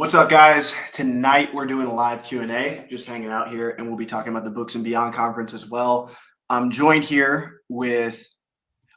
What's up, guys? Tonight we're doing a live Q&A, just hanging out here, and we'll be talking about the Books and Beyond conference as well. I'm joined here with,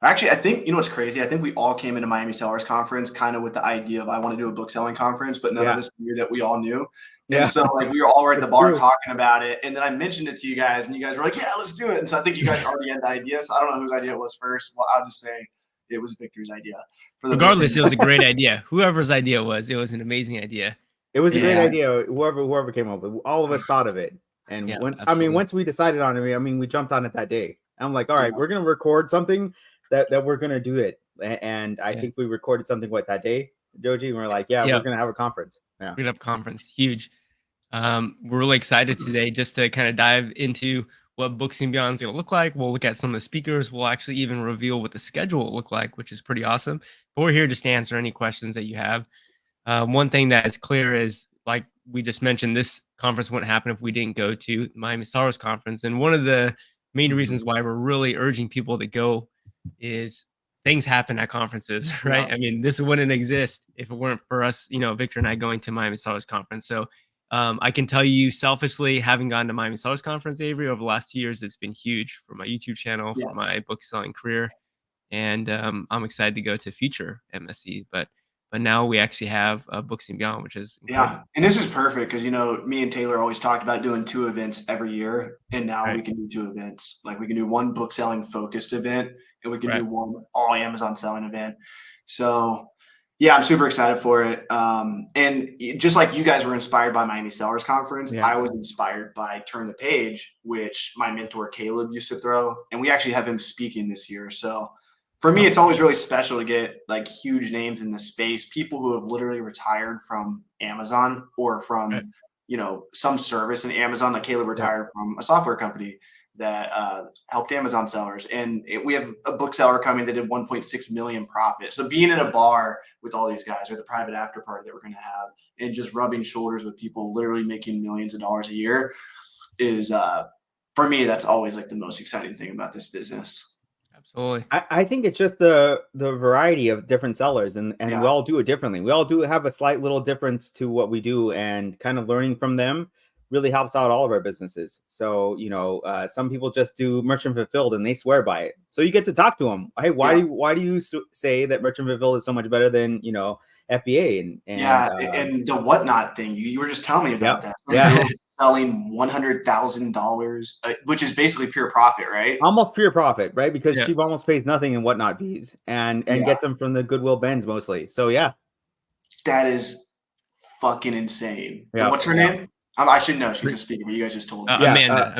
actually, I think, you know what's crazy? I think we all came into Miami Sellers Conference kind of with the idea of I want to do a book selling conference, but none of us knew that we all knew. And so like we were all at the bar talking about it, and then I mentioned it to you guys, and you guys were like, yeah, let's do it. And so I think you guys already had the idea, so I don't know whose idea it was first. Well, I'll just say it was Victor's idea. Regardless, it was a great idea. Whoever's idea it was an amazing idea. It was a great idea. Whoever came up with it, all of us thought of it. And once we decided on it, we jumped on it that day. I'm like, all right, we're gonna record something that we're gonna do it. And I think we recorded something that day, Joji, and we're like, we're gonna have a conference. Yeah, we're gonna have a conference. Huge. We're really excited today just to kind of dive into what Books and Beyond is going to look like. We'll look at some of the speakers. We'll actually even reveal what the schedule will look like, which is pretty awesome. But we're here just to answer any questions that you have. One thing that is clear is, like we just mentioned, this conference wouldn't happen if we didn't go to Miami Sellers Conference. And one of the main reasons why we're really urging people to go is things happen at conferences, right? I mean, this wouldn't exist if it weren't for us, Victor and I going to Miami Sellers Conference. So I can tell you selfishly, having gone to Miami Sellers Conference, Avery, over the last 2 years, it's been huge for my YouTube channel, for my book selling career. And I'm excited to go to future MSC, but now we actually have Books and Beyond, which is incredible. And this is perfect because me and Taylor always talked about doing 2 events every year, and now we can do 2 events. Like we can do one book selling focused event, and we can do one all Amazon selling event. So I'm super excited for it. And just like you guys were inspired by Miami Sellers Conference, I was inspired by Turn the Page, which my mentor Caleb used to throw, and we actually have him speaking this year. So for me, it's always really special to get like huge names in the space, people who have literally retired from Amazon or from, some service in Amazon. Like Caleb retired from a software company that helped Amazon sellers. And we have a bookseller coming that did 1.6 million profit. So being in a bar with all these guys, or the private after party that we're going to have, and just rubbing shoulders with people literally making millions of dollars a year is, for me, that's always like the most exciting thing about this business. Absolutely. I think it's just the variety of different sellers, and we all do it differently. We all do have a slight little difference to what we do, and kind of learning from them really helps out all of our businesses. So, some people just do merchant fulfilled and they swear by it. So you get to talk to them. Hey, why do you say that merchant fulfilled is so much better than, FBA? And the whatnot thing, you were just telling me about that. Selling $100,000, which is basically pure profit, right? Almost pure profit, right? Because she almost pays nothing in whatnot fees and gets them from the Goodwill Bends mostly. So that is fucking insane. What's her name? I should know. She's a speaker, but you guys just told me. Amanda,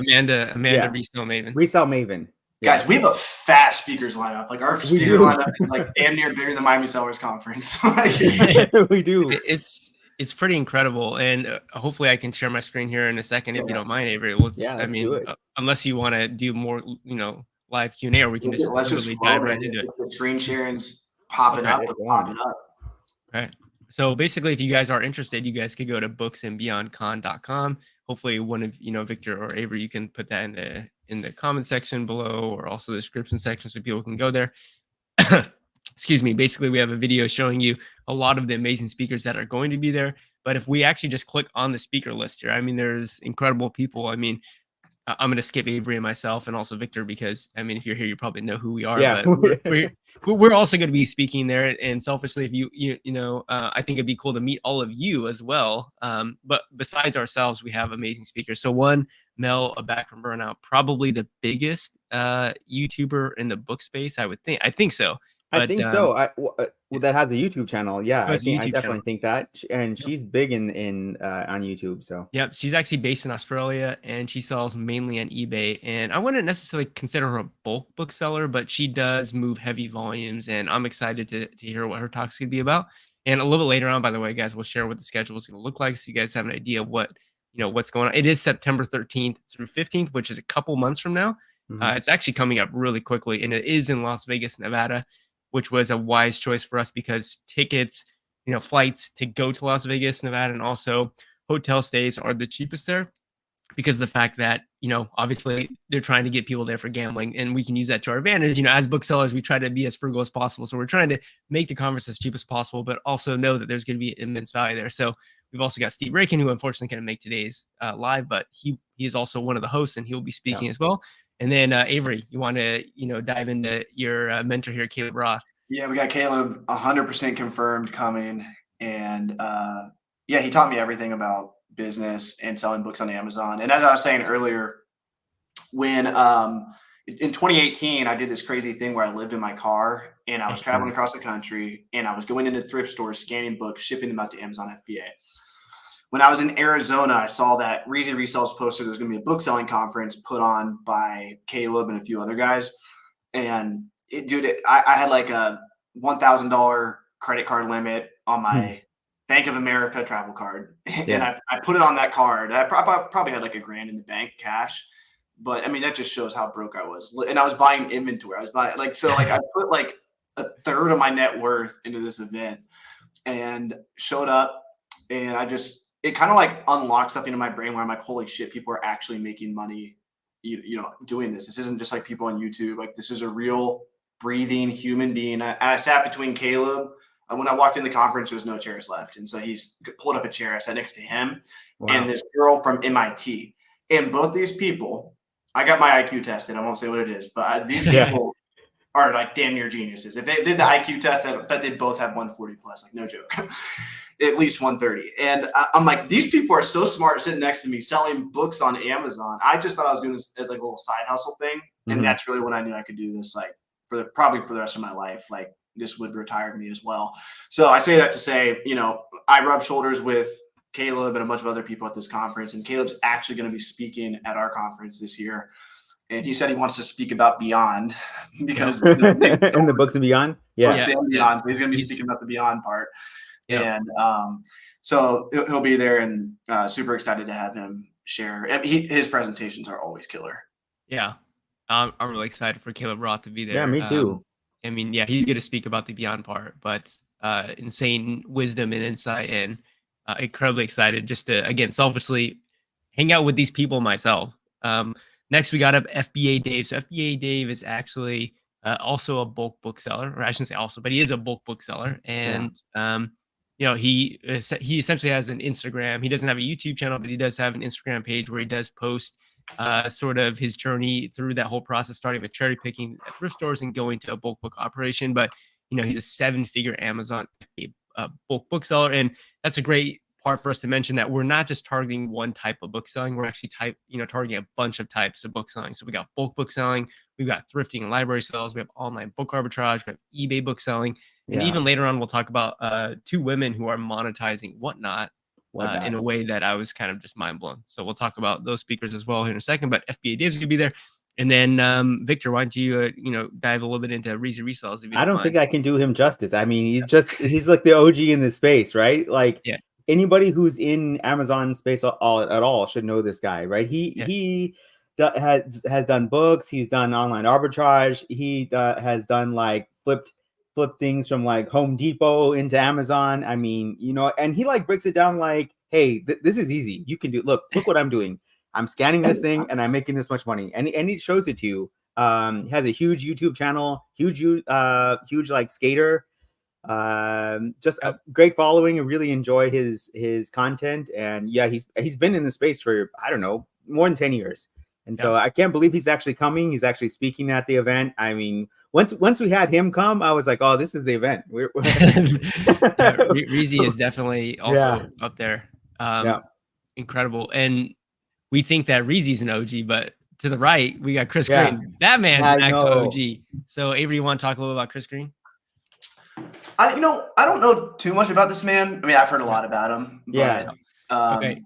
Resell Maven. Resell Maven. Guys, we have a fat speakers lineup. Like our speaker lineup is like damn near bigger than Miami Sellers Conference. We do. It's pretty incredible, and hopefully I can share my screen here in a second if you don't mind, Avery. Let's do it. Unless you want to do more, live Q&A, or we can just dive right into it. The screen sharing's popping up. Right. So basically, if you guys are interested, you guys could go to booksandbeyondcon.com. Hopefully, one of Victor or Avery, you can put that in the comment section below, or also the description section, so people can go there. Excuse me. Basically, we have a video showing you a lot of the amazing speakers that are going to be there. But if we actually just click on the speaker list here, there's incredible people. I'm going to skip Avery and myself, and also Victor, because if you're here, you probably know who we are. Yeah. But we're also going to be speaking there. And selfishly, if I think it'd be cool to meet all of you as well. But besides ourselves, we have amazing speakers. So one, Mel, back from Burnout, probably the biggest YouTuber in the book space, I would think. I think so. I think so. That has a YouTube channel. Yeah, I definitely think that. And she's big in on YouTube. So she's actually based in Australia, and she sells mainly on eBay. And I wouldn't necessarily consider her a bulk bookseller, but she does move heavy volumes. And I'm excited to hear what her talk's gonna be about. And a little bit later on, by the way, guys, we'll share what the schedule is gonna look like, so you guys have an idea of what what's going on. It is September 13th through 15th, which is a couple months from now. It's actually coming up really quickly, and it is in Las Vegas, Nevada, which was a wise choice for us because tickets, flights to go to Las Vegas, Nevada, and also hotel stays are the cheapest there. because the fact that, obviously they're trying to get people there for gambling, and we can use that to our advantage. As booksellers, we try to be as frugal as possible. So we're trying to make the conference as cheap as possible, but also know that there's going to be immense value there. So we've also got Steve Rakin, who unfortunately couldn't make today's live, but he is also one of the hosts, and he'll be speaking as well. And then Avery, you want to, dive into your mentor here, Caleb Roth. Yeah, we got Caleb 100% confirmed coming. And he taught me everything about business and selling books on Amazon. And as I was saying earlier, when in 2018, I did this crazy thing where I lived in my car and I was traveling across the country, and I was going into thrift stores, scanning books, shipping them out to Amazon FBA. When I was in Arizona, I saw that Reezy Resellers posted there's going to be a book selling conference put on by Caleb and a few other guys. And I had like a $1,000 credit card limit on my Bank of America travel card. And I put it on that card. I probably had like $1,000 in the bank cash. But I mean, that just shows how broke I was. And I was buying inventory. I was buying I put like a third of my net worth into this event and showed up, and it kind of like unlocked something in my brain where I'm like, holy shit, people are actually making money, doing this. This isn't just like people on YouTube. Like, this is a real breathing human being. I sat between Caleb. When I walked in the conference, there was no chairs left. And so he's pulled up a chair. I sat next to him and this girl from MIT. And both these people, I got my IQ tested. I won't say what it is, but these people are like damn near geniuses. If they did the IQ test, I bet they both have 140 plus, like no joke, at least 130. And I'm like, these people are so smart sitting next to me selling books on Amazon. I just thought I was doing this as like a little side hustle thing. And that's really when I knew I could do this, like probably for the rest of my life. Like, this would retire me as well. So I say that to say, I rub shoulders with Caleb and a bunch of other people at this conference, and Caleb's actually going to be speaking at our conference this year. And he said he wants to speak about Beyond because in the books and Beyond. Books and Beyond. So he's going to be speaking about the Beyond part. And so he'll be there, and super excited to have him share. And his presentations are always killer. Yeah. I'm really excited for Caleb Roth to be there. Yeah, me too. I mean, he's going to speak about the Beyond part, but insane wisdom and insight, and incredibly excited just to, again, selfishly hang out with these people myself. Next, we got up FBA Dave. So FBA Dave is actually also a bulk bookseller, or I shouldn't say also, but he is a bulk bookseller. And, he essentially has an Instagram. He doesn't have a YouTube channel, but he does have an Instagram page where he does post sort of his journey through that whole process, starting with cherry picking at thrift stores and going to a bulk book operation. But he's a 7-figure Amazon bulk bookseller, and that's a great part for us to mention, that we're not just targeting one type of book selling. We're actually targeting a bunch of types of book selling. So we got bulk book selling, we've got thrifting and library sales, we have online book arbitrage, we have eBay book selling, and even later on we'll talk about 2 women who are monetizing Whatnot. In a way that I was kind of just mind blown. So we'll talk about those speakers as well here in a second, but FBA Dave's gonna be there. And then Victor, why don't you dive a little bit into Reezy Resellers? I don't think I can do him justice. I mean, he's like the OG in this space, right? Like anybody who's in Amazon space at all should know this guy, right? He has done books, he's done online arbitrage, he has done like flip things from like Home Depot into Amazon. I mean, and he like breaks it down like, hey, this is easy. You can do, look what I'm doing. I'm scanning this thing and I'm making this much money. And he shows it to you. He has a huge YouTube channel, huge like skater, just a great following. I really enjoy his content. And he's been in the space for, I don't know, more than 10 years. And so I can't believe he's actually coming. He's actually speaking at the event. I mean, once we had him come, I was like, oh, this is the event. Reezy is definitely also up there. Incredible. And we think that Reezy's an OG, but to the right, we got Chris Green. That man's an actual OG. So Avery, you want to talk a little about Chris Green? I don't know too much about this man. I mean, I've heard a lot about him. But,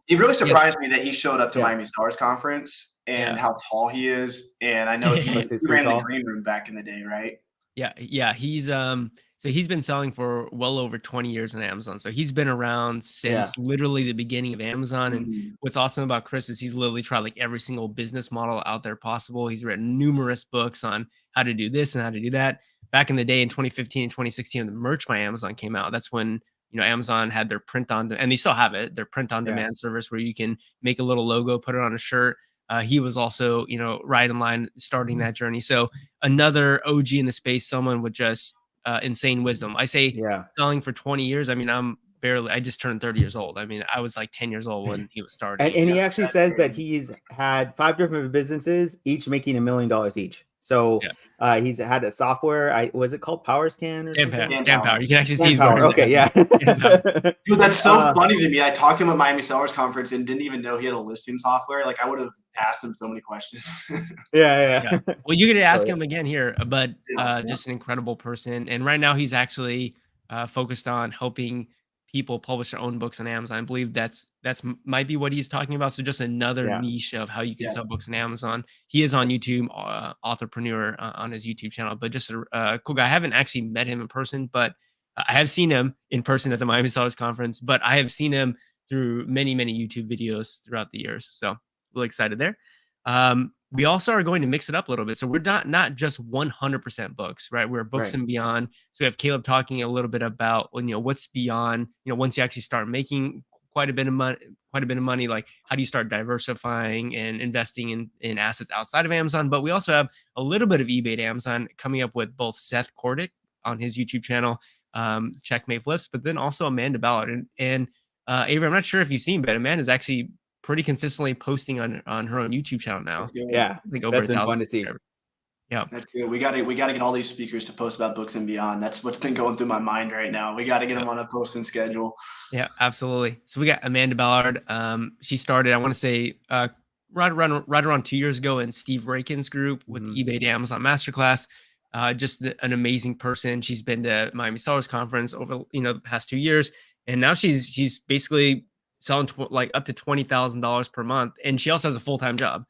it really surprised me that he showed up to Miami Stars conference and how tall he is. And I know he ran the green room back in the day, right? Yeah. He's been selling for well over 20 years on Amazon. So he's been around since literally the beginning of Amazon. And what's awesome about Chris is he's literally tried like every single business model out there possible. He's written numerous books on how to do this and how to do that. Back in the day in 2015 and 2016, when the Merch by Amazon came out, that's when Amazon had their print on, and they still have it, their print on demand service where you can make a little logo, put it on a shirt. He was also, right in line starting that journey. So another OG in the space, someone with just insane wisdom. I say selling for 20 years. I mean, I just turned 30 years old. I mean, I was like 10 years old when he was starting. And he actually says that he's had 5 different businesses, each making $1 million each. So he's had a software. Was it called PowerScan or something? Scan Power. You can actually see his Power. Okay, yeah. Dude, that's so funny to me. I talked to him at Miami Sellers Conference and didn't even know he had a listing software. Like, I would have asked him so many questions. Yeah. Well, you get to ask him again here, but just an incredible person. And right now he's actually focused on helping people publish their own books on Amazon. I believe that's might be what he's talking about. So just another niche of how you can sell books on Amazon. He is on YouTube, Authorpreneur on his YouTube channel, but just a cool guy. I haven't actually met him in person, but I have seen him in person at the Miami Sellers Conference, but I have seen him through many, many YouTube videos throughout the years. So really excited there. We also are going to mix it up a little bit. So we're not just 100% books, right? We're books and beyond. So we have Caleb talking a little bit about, what's beyond, once you actually start making quite a bit of money, like how do you start diversifying and investing in assets outside of Amazon? But we also have a little bit of eBay to Amazon coming up with both Seth Kordick on his YouTube channel, Checkmate Flips, but then also Amanda Ballard. And Avery, I'm not sure if you've seen, but Amanda's actually pretty consistently posting on her own YouTube channel now. Yeah, I think over 1,000 fun to see. Yeah, that's good. We got to get all these speakers to post about books and beyond. That's what's been going through my mind right now. We got to get them on a posting schedule. Yeah, absolutely. So we got Amanda Ballard. She started, I want to say, right around 2 years ago in Steve Rakin's group with the eBay to Amazon Masterclass. Just an amazing person. She's been to Miami Sellers Conference over the past 2 years, and now she's basically selling like up to $20,000 per month, and she also has a full-time job.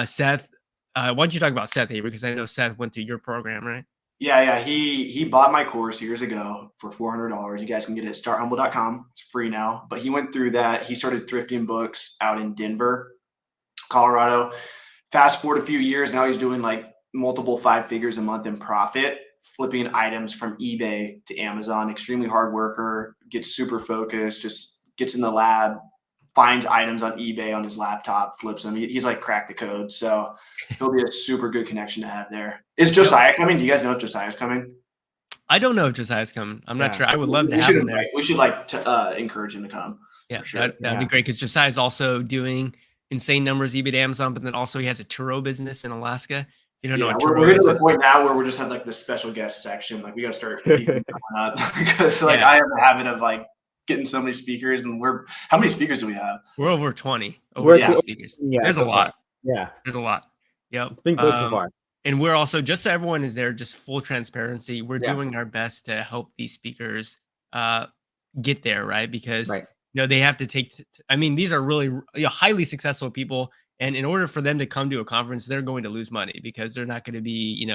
Seth, why don't you talk about Seth, Avery? Because I know Seth went through your program, right? Yeah. He bought my course years ago for $400. You guys can get it at starthumble.com. It's free now. But he went through that. He started thrifting books out in Denver, Colorado. Fast forward a few years, now he's doing like multiple 5 figures a month in profit, flipping items from eBay to Amazon. Extremely hard worker, gets super focused, just gets in the lab, finds items on eBay on his laptop, flips them. He's like cracked the code. So he'll be a super good connection to have there. Is Josiah coming? Do you guys know if Josiah's coming? I don't know if Josiah's coming. I'm not sure. I would love to have him there. We should encourage him to come. Yeah, sure. That'd be great because Josiah's also doing insane numbers eBay to Amazon, but then also he has a Turo business in Alaska. You don't know what Turo we're getting to the point now where we're just have like the special guest section. Like we got to start picking up because I have a habit of like getting so many speakers, and how many speakers do we have? We're over 20 speakers. Yeah, there's a lot. Yeah, there's a lot. Yep, it's been good so far. And we're also, just so everyone is there, just full transparency, we're doing our best to help these speakers get there, right? Because they have to take. I mean, these are really highly successful people, and in order for them to come to a conference, they're going to lose money because they're not going to be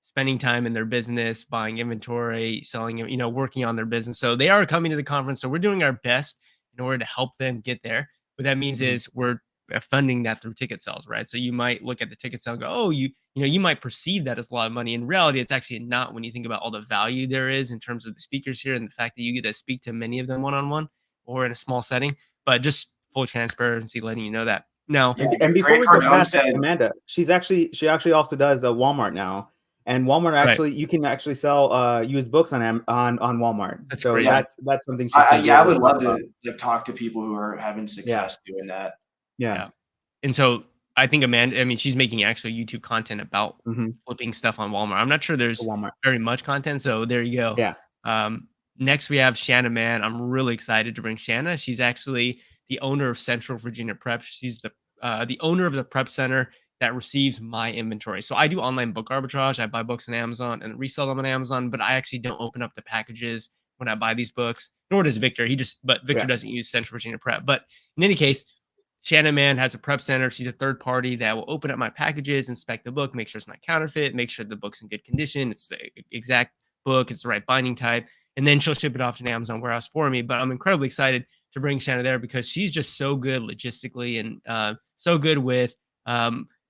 spending time in their business, buying inventory, selling, working on their business. So they are coming to the conference. So we're doing our best in order to help them get there. What that means is we're funding that through ticket sales, right? So you might look at the ticket sale and go, oh, you might perceive that as a lot of money. In reality, it's actually not when you think about all the value there is in terms of the speakers here and the fact that you get to speak to many of them one-on-one or in a small setting, but just full transparency, letting you know that. Now, and before we go past Amanda, she actually also does Walmart now. And Walmart actually, you can actually sell used books on Walmart. That's so great. That's something. I would love to talk to people who are having success doing that. Yeah. And so I think Amanda, I mean, she's making actual YouTube content about flipping stuff on Walmart. I'm not sure there's very much content. So there you go. Yeah. Next we have Shanna Mann. I'm really excited to bring Shanna. She's actually the owner of Central Virginia Prep. She's the owner of the prep center that receives my inventory. So I do online book arbitrage. I buy books on Amazon and resell them on Amazon, but I actually don't open up the packages when I buy these books, nor does Victor. Victor doesn't use Central Virginia Prep. But in any case, Shannon Mann has a prep center. She's a third party that will open up my packages, inspect the book, make sure it's not counterfeit, make sure the book's in good condition. It's the exact book. It's the right binding type. And then she'll ship it off to an Amazon warehouse for me. But I'm incredibly excited to bring Shannon there because she's just so good logistically and so good with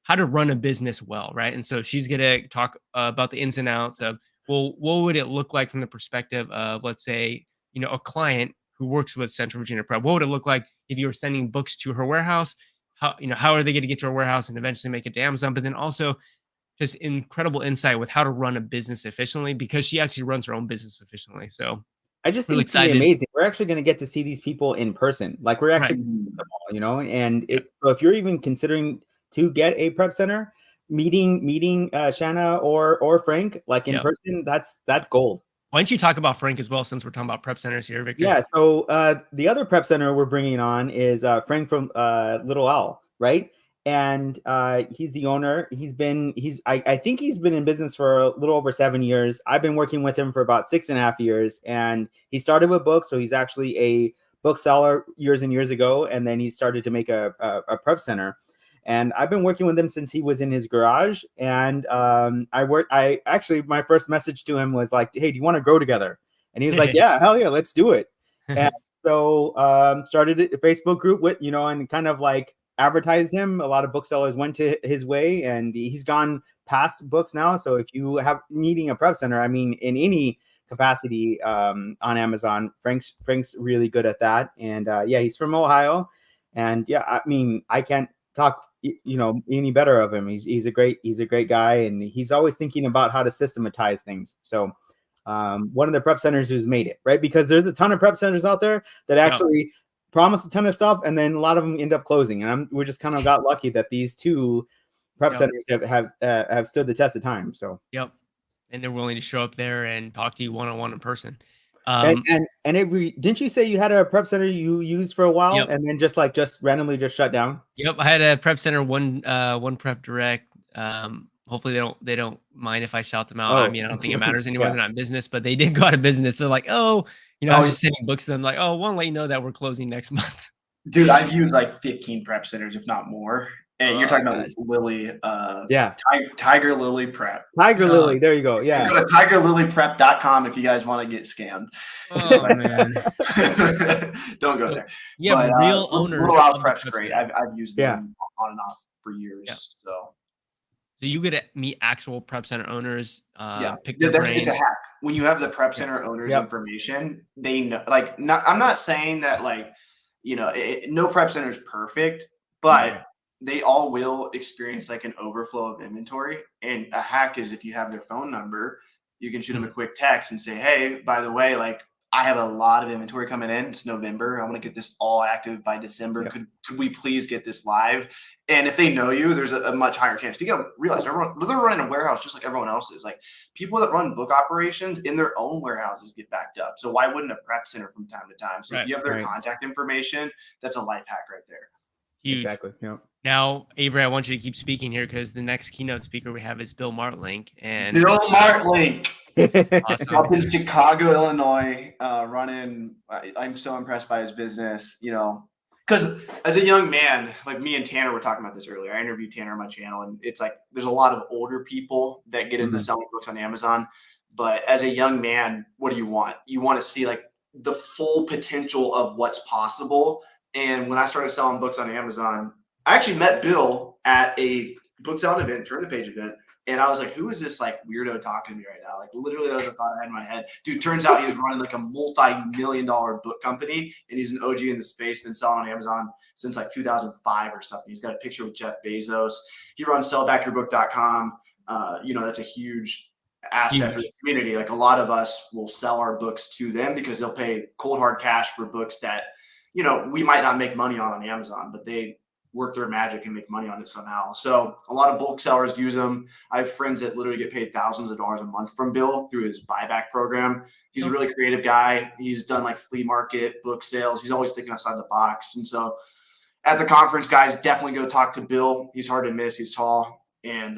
how to run a business well, right? And so she's going to talk about the ins and outs of, well, what would it look like from the perspective of, let's say, a client who works with Central Virginia Prep? What would it look like if you were sending books to her warehouse? How are they going to get to her warehouse and eventually make it to Amazon? But then also just incredible insight with how to run a business efficiently, because she actually runs her own business efficiently. So I just really think it's gonna be excited. amazing. We're actually going to get to see these people in person. Like we're actually them all, and so if you're even considering to get a prep center, meeting Shanna or Frank like in person, that's gold. Why don't you talk about Frank as well, since we're talking about prep centers here, Victor? Yeah. So the other prep center we're bringing on is Frank from Little Owl, right? And he's the owner. I think he's been in business for a little over 7 years. I've been working with him for about 6.5 years, and he started with books. So he's actually a bookseller years and years ago, and then he started to make a prep center. And I've been working with him since he was in his garage. And I actually, my first message to him was like, "Hey, do you want to grow together?" And he was like, "Yeah, hell yeah, let's do it." And so started a Facebook group with, and kind of like advertised him. A lot of booksellers went to his way, and he's gone past books now. So if you have needing a prep center, I mean, in any capacity on Amazon, Frank's really good at that. And yeah, he's from Ohio. And yeah, I mean, I can't talk any better of him. He's a great guy, and he's always thinking about how to systematize things. So one of the prep centers who's made it, right? Because there's a ton of prep centers out there that actually promise a ton of stuff, and then a lot of them end up closing. And we just kind of got lucky that these two prep centers have stood the test of time. So and they're willing to show up there and talk to you one-on-one in person. Didn't you say you had a prep center you used for a while and then just randomly shut down? I had a prep center, one prep direct. Hopefully they don't mind if I shout them out. I mean, I don't think it matters anymore. They're not in business, but they did go out of business. They're like, I was just sending books to them like, want to let you know that we're closing next month. Dude, I've used like 15 prep centers, if not more. And you're talking about Lily, Tiger Lily Prep. Tiger Lily, there you go. Yeah. Go to tigerlilyprep.com if you guys want to get scammed. Oh man. Don't go there. Yeah, but, real owners. Little Out Prep's great. I've used them on and off for years. So you get to meet actual prep center owners. Pick it's a hack. When you have the prep center owners information, they know. Like, I'm not saying that no prep center is perfect, but they all will experience like an overflow of inventory. And a hack is if you have their phone number, you can shoot them a quick text and say, "Hey, by the way, like I have a lot of inventory coming in. It's November. I want to get this all active by December. Could we please get this live?" And if they know you, there's a much higher chance. You got to realize they're running a warehouse just like everyone else is. Like people that run book operations in their own warehouses get backed up. So why wouldn't a prep center from time to time? So if you have their contact information, that's a life hack right there. Huge. Exactly. Yeah. Now, Avery, I want you to keep speaking here because the next keynote speaker we have is Bill Martlink. And Bill Martlink. Awesome. Up in Chicago, Illinois, running. I'm so impressed by his business, because as a young man, like me and Tanner were talking about this earlier. I interviewed Tanner on my channel, and it's like there's a lot of older people that get into selling books on Amazon. But as a young man, what do you want? You want to see like the full potential of what's possible. And when I started selling books on Amazon, I actually met Bill at a book selling event, turn the page event. And I was like, who is this like weirdo talking to me right now? Like literally that was a thought I had in my head. Dude, turns out he's running like a multi-million-dollar book company, and he's an OG in the space, been selling on Amazon since like 2005 or something. He's got a picture with Jeff Bezos. He runs sellbackyourbook.com. That's a huge asset for the community. Like a lot of us will sell our books to them because they'll pay cold hard cash for books that, we might not make money on Amazon, but they work their magic and make money on it somehow. So a lot of booksellers use them. I have friends that literally get paid thousands of dollars a month from Bill through his buyback program. He's a really creative guy. He's done like flea market book sales. He's always thinking outside the box. And so at the conference, guys, definitely go talk to Bill. He's hard to miss. He's tall, and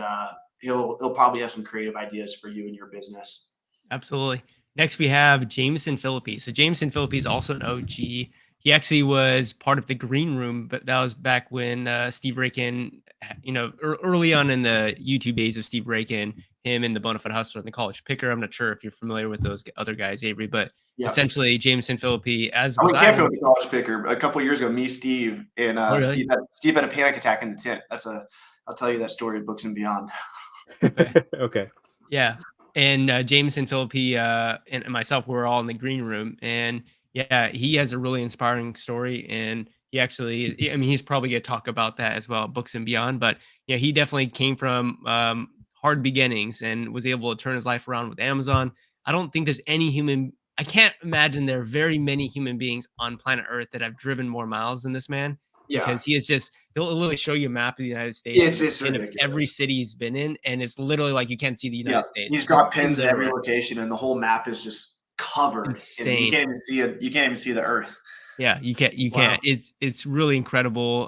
he'll probably have some creative ideas for you and your business. Absolutely. Next, we have Jameson Philippi. So Jameson Philippi is also an OG. He actually was part of the green room, but that was back when Steve Rakin, early on in the YouTube days of Steve Rakin, him and the Bonafide Hustler and the College Picker. I'm not sure if you're familiar with those other guys, Avery, but essentially Jameson Philippi, as I went camping with the College Picker a couple of years ago. Me, Steve, and really? Steve had a panic attack in the tent. I'll tell you that story of Books and Beyond. Okay. Yeah. and Jameson, Philippi, and myself were all in the green room, and yeah, he has a really inspiring story, and he actually, I mean, he's probably gonna talk about that as well, books and beyond. But yeah, he definitely came from hard beginnings and was able to turn his life around with Amazon. I don't think there's any human. I can't imagine there are very many human beings on planet Earth that have driven more miles than this man, Yeah. because he is just, he'll literally show you a map of the United States It's and of ridiculous. every city he's been in, and it's literally like you can't see the United States. He's got pins at every location, and the whole map is just covered. Insane. You can't even see it. You can't even see the Earth. Yeah, you can't. Wow. It's really incredible,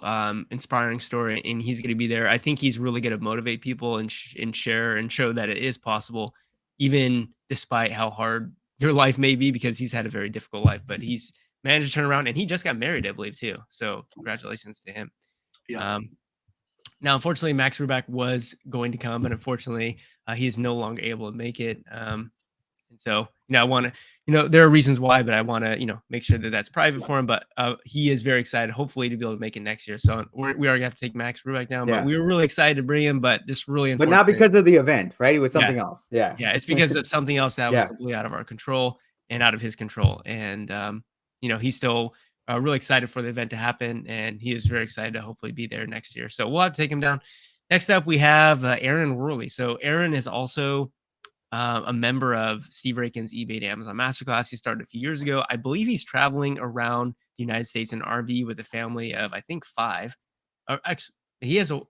inspiring story, and he's going to be there. I think he's really going to motivate people and share and show that it is possible, even despite how hard your life may be, because he's had a very difficult life. But he's managed to turn around, and he just got married, I believe, too. So congratulations to him. Yeah. Now, unfortunately, Max Ruback was going to come, but unfortunately, he is no longer able to make it. And so, I want to, there are reasons why, but I want to, make sure that that's private for him. But he is very excited, hopefully, to be able to make it next year. So we are going to have to take Max Ruback down. But we were really excited to bring him, but just really unfortunate. But not because of the event, right? It was something else. Yeah. Yeah, it's because of something else that was completely out of our control and out of his control. And, he's still really excited for the event to happen. And he is very excited to hopefully be there next year. So we'll have to take him down. Next up, we have Aaron Worley. So Aaron is also a member of Steve Rakin's eBay to Amazon Masterclass. He started a few years ago. I believe he's traveling around the United States in RV with a family of, I think, 5. Actually,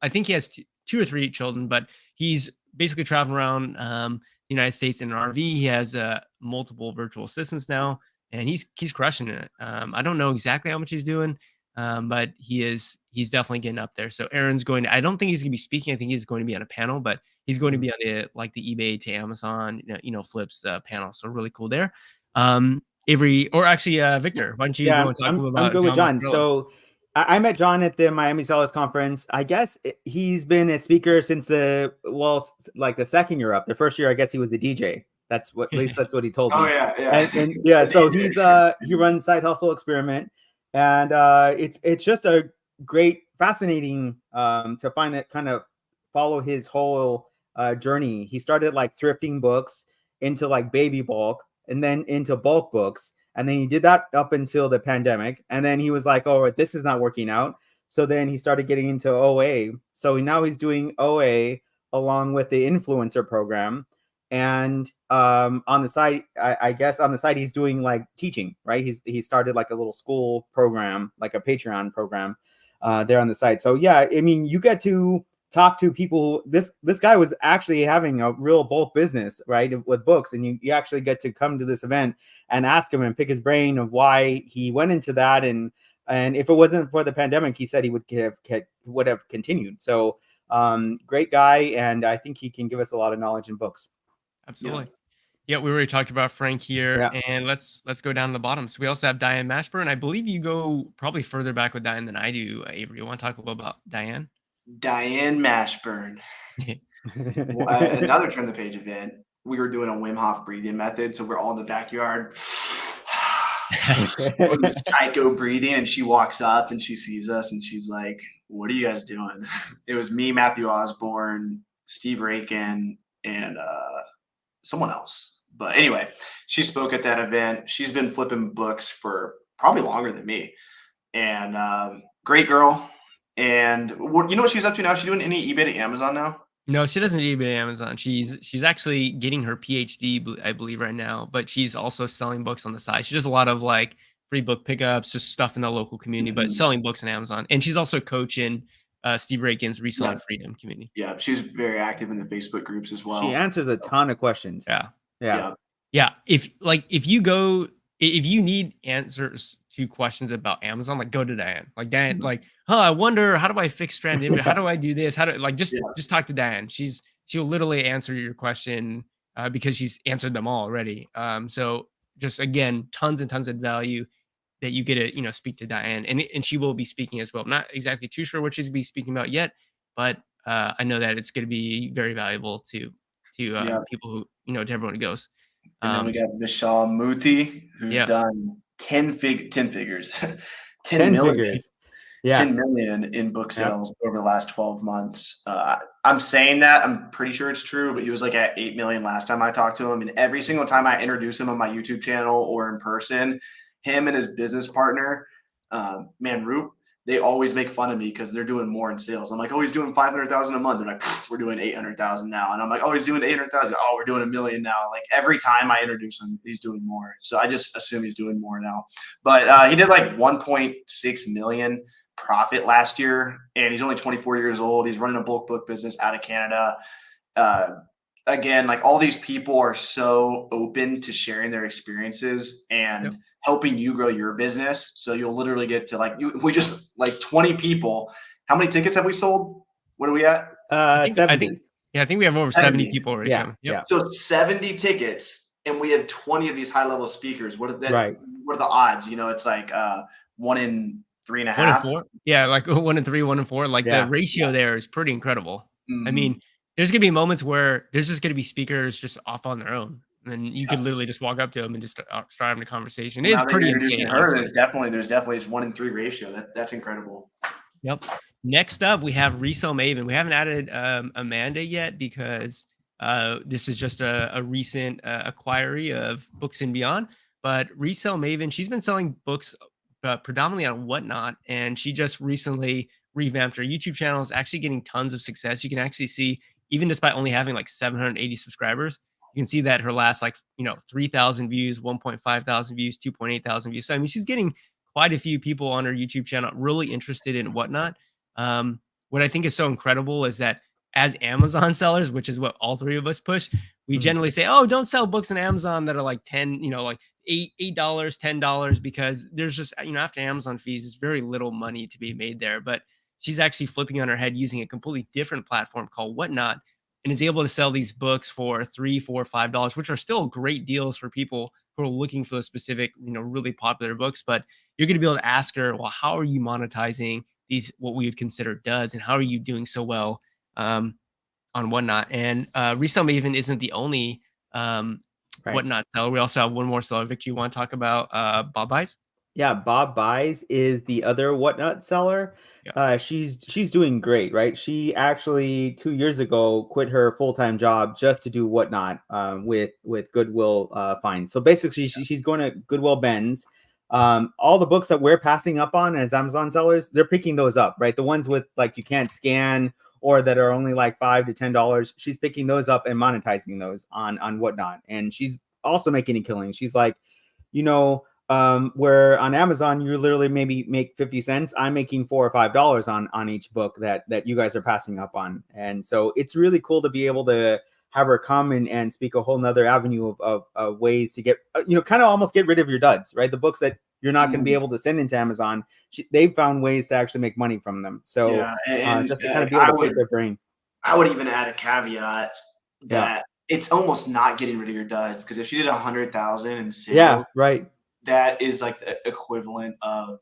I think he has 2 or 3 children, but he's basically traveling around the United States in an RV. He has multiple virtual assistants now, and he's crushing it. I don't know exactly how much he's doing, but he's definitely getting up there. So Aaron's I don't think he's going to be speaking. I think he's going to be on a panel, but he's going to be on the eBay to Amazon, flips panel. So really cool there. Avery, or actually Victor, why don't you go and talk about I'm good with John. So I met John at the Miami Sellers Conference. I guess he's been a speaker since the second year up. The first year, I guess he was the DJ. At least that's what he told me. Oh yeah. And yeah, so he runs Side Hustle Experiment, and it's just a great, fascinating to find it, kind of follow his whole journey. He started thrifting books into baby bulk, and then into bulk books, and then he did that up until the pandemic, and then he was like, oh, this is not working out. So then he started getting into OA. So now he's doing OA along with the influencer program. And on the side, I guess on the side, he's doing teaching, right? He started a little school program, a Patreon program there on the side. So yeah, I mean, you get to talk to people. This guy was actually having a real bulk business, right, with books, and you actually get to come to this event and ask him and pick his brain of why he went into that. And if it wasn't for the pandemic, he said he would have continued. So great guy, and I think he can give us a lot of knowledge in books. Absolutely. Yeah, we already talked about Frank here, and let's go down to the bottom. So we also have Diane Mashburn. I believe you go probably further back with Diane than I do, Avery. You want to talk a little about Diane? Diane Mashburn. Another turn the page event. We were doing a Wim Hof breathing method, so we're all in the backyard. Psycho breathing, and she walks up and she sees us and she's like, "What are you guys doing?" It was me, Matthew Osborne, Steve Rakin, and someone else. But anyway, she spoke at that event. She's been flipping books for probably longer than me, and great girl. And what she's up to now? She's doing any eBay to Amazon now? No, she doesn't eBay to Amazon. She's actually getting her PhD, I believe, right now. But she's also selling books on the side. She does a lot of free book pickups, just stuff in the local community, but selling books on Amazon. And she's also coaching Steve Rakin's Reselling Freedom community. Yeah, she's very active in the Facebook groups as well. She answers a ton of questions. Yeah. If you need answers to questions about Amazon, go to Diane. Diane, I wonder, how do I fix stranded image? How do I do this? How do just talk to Diane. She'll literally answer your question because she's answered them all already. So just again, tons and tons of value that you get to speak to Diane, and she will be speaking as well. I'm not exactly too sure what she's be speaking about yet, but I know that it's going to be very valuable to people who to everyone who goes. And then we got Vishal Muthi, who's done 10 figures, 10 million. Figures. Yeah. 10 million in book sales over the last 12 months. I'm saying that, I'm pretty sure it's true, but he was like at 8 million last time I talked to him. And every single time I introduce him on my YouTube channel or in person, him and his business partner, Roop, they always make fun of me because they're doing more in sales. I'm like, oh, he's doing 500,000 a month. They're like, we're doing 800,000 now. And I'm like, oh, he's doing 800,000. Oh, we're doing $1 million now. Like every time I introduce him, he's doing more. So I just assume he's doing more now. But he did like 1.6 million profit last year, and he's only 24 years old. He's running a bulk book business out of Canada. Again, like all these people are so open to sharing their experiences and helping you grow your business. So you'll literally get to we just like 20 people. How many tickets have we sold? What are we at? 70. I think we have over 70 people already. Yeah. So 70 tickets, and we have 20 of these high level speakers. What are the odds? It's like 1 in 3.5. 1 in 4. Yeah, like 1 in 3, 1 in 4. Like the ratio there is pretty incredible. I mean, there's gonna be moments where there's just gonna be speakers just off on their own, and you could literally just walk up to them and just start having a conversation. It's pretty insane. There's definitely this 1 in 3 ratio. That's incredible. Yep. Next up, we have Resell Maven. We haven't added Amanda yet because this is just a recent acquiry of Books and Beyond. But Resell Maven, she's been selling books predominantly on Whatnot, and she just recently revamped her YouTube channel. Is actually getting tons of success. You can actually see, even despite only having like 780 subscribers, you can see that her last 3,000 views, 1.5 thousand views, 2.8 thousand views. So I mean, she's getting quite a few people on her YouTube channel really interested in Whatnot. What I think is so incredible is that as Amazon sellers, which is what all three of us push, we generally say, oh, don't sell books on Amazon that are like 10, like $8, $10, because there's just, after Amazon fees, there's very little money to be made there. But she's actually flipping on her head using a completely different platform called Whatnot, and is able to sell these books for $3, $4, $5, which are still great deals for people who are looking for those specific, really popular books. But you're going to be able to ask her, well, how are you monetizing these, what we would consider duds, and how are you doing so well on Whatnot? And Resell Maven isn't the only Whatnot seller. We also have one more seller. Victor, you want to talk about Bob Buys? Yeah, Bob Buys is the other Whatnot seller. Yeah. She's doing great, right? She actually 2 years ago quit her full-time job just to do Whatnot with Goodwill finds. So basically, she's going to Goodwill Ben's. All the books that we're passing up on as Amazon sellers, they're picking those up, right? The ones with like you can't scan or that are only like $5 to $10. She's picking those up and monetizing those on Whatnot, and she's also making a killing. She's like, where on Amazon you literally maybe make 50 cents, I'm making $4 or $5 on each book that you guys are passing up on. And so it's really cool to be able to have her come and speak a whole nother avenue of ways to get, kind of almost get rid of your duds, right? The books that you're not going to be able to send into Amazon, they've found ways to actually make money from them. So just to kind of be able to pick their brain. I would even add a caveat that it's almost not getting rid of your duds, because if you did 100,000 in sales, that is like the equivalent of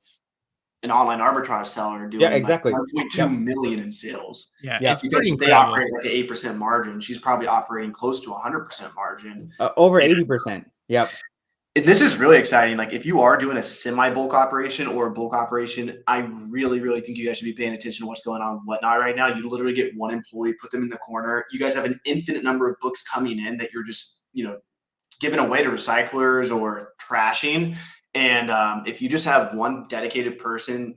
an online arbitrage seller doing exactly. like 1.2 million in sales. It's pretty incredible. They operate like an 8% margin. She's probably operating close to 100% margin. Over 80%. Yep. And this is really exciting. Like if you are doing a semi-bulk operation or a bulk operation, I really, really think you guys should be paying attention to what's going on with Whatnot right now. You literally get one employee, put them in the corner. You guys have an infinite number of books coming in that you're just, giving away to recyclers or trashing. And if you just have one dedicated person,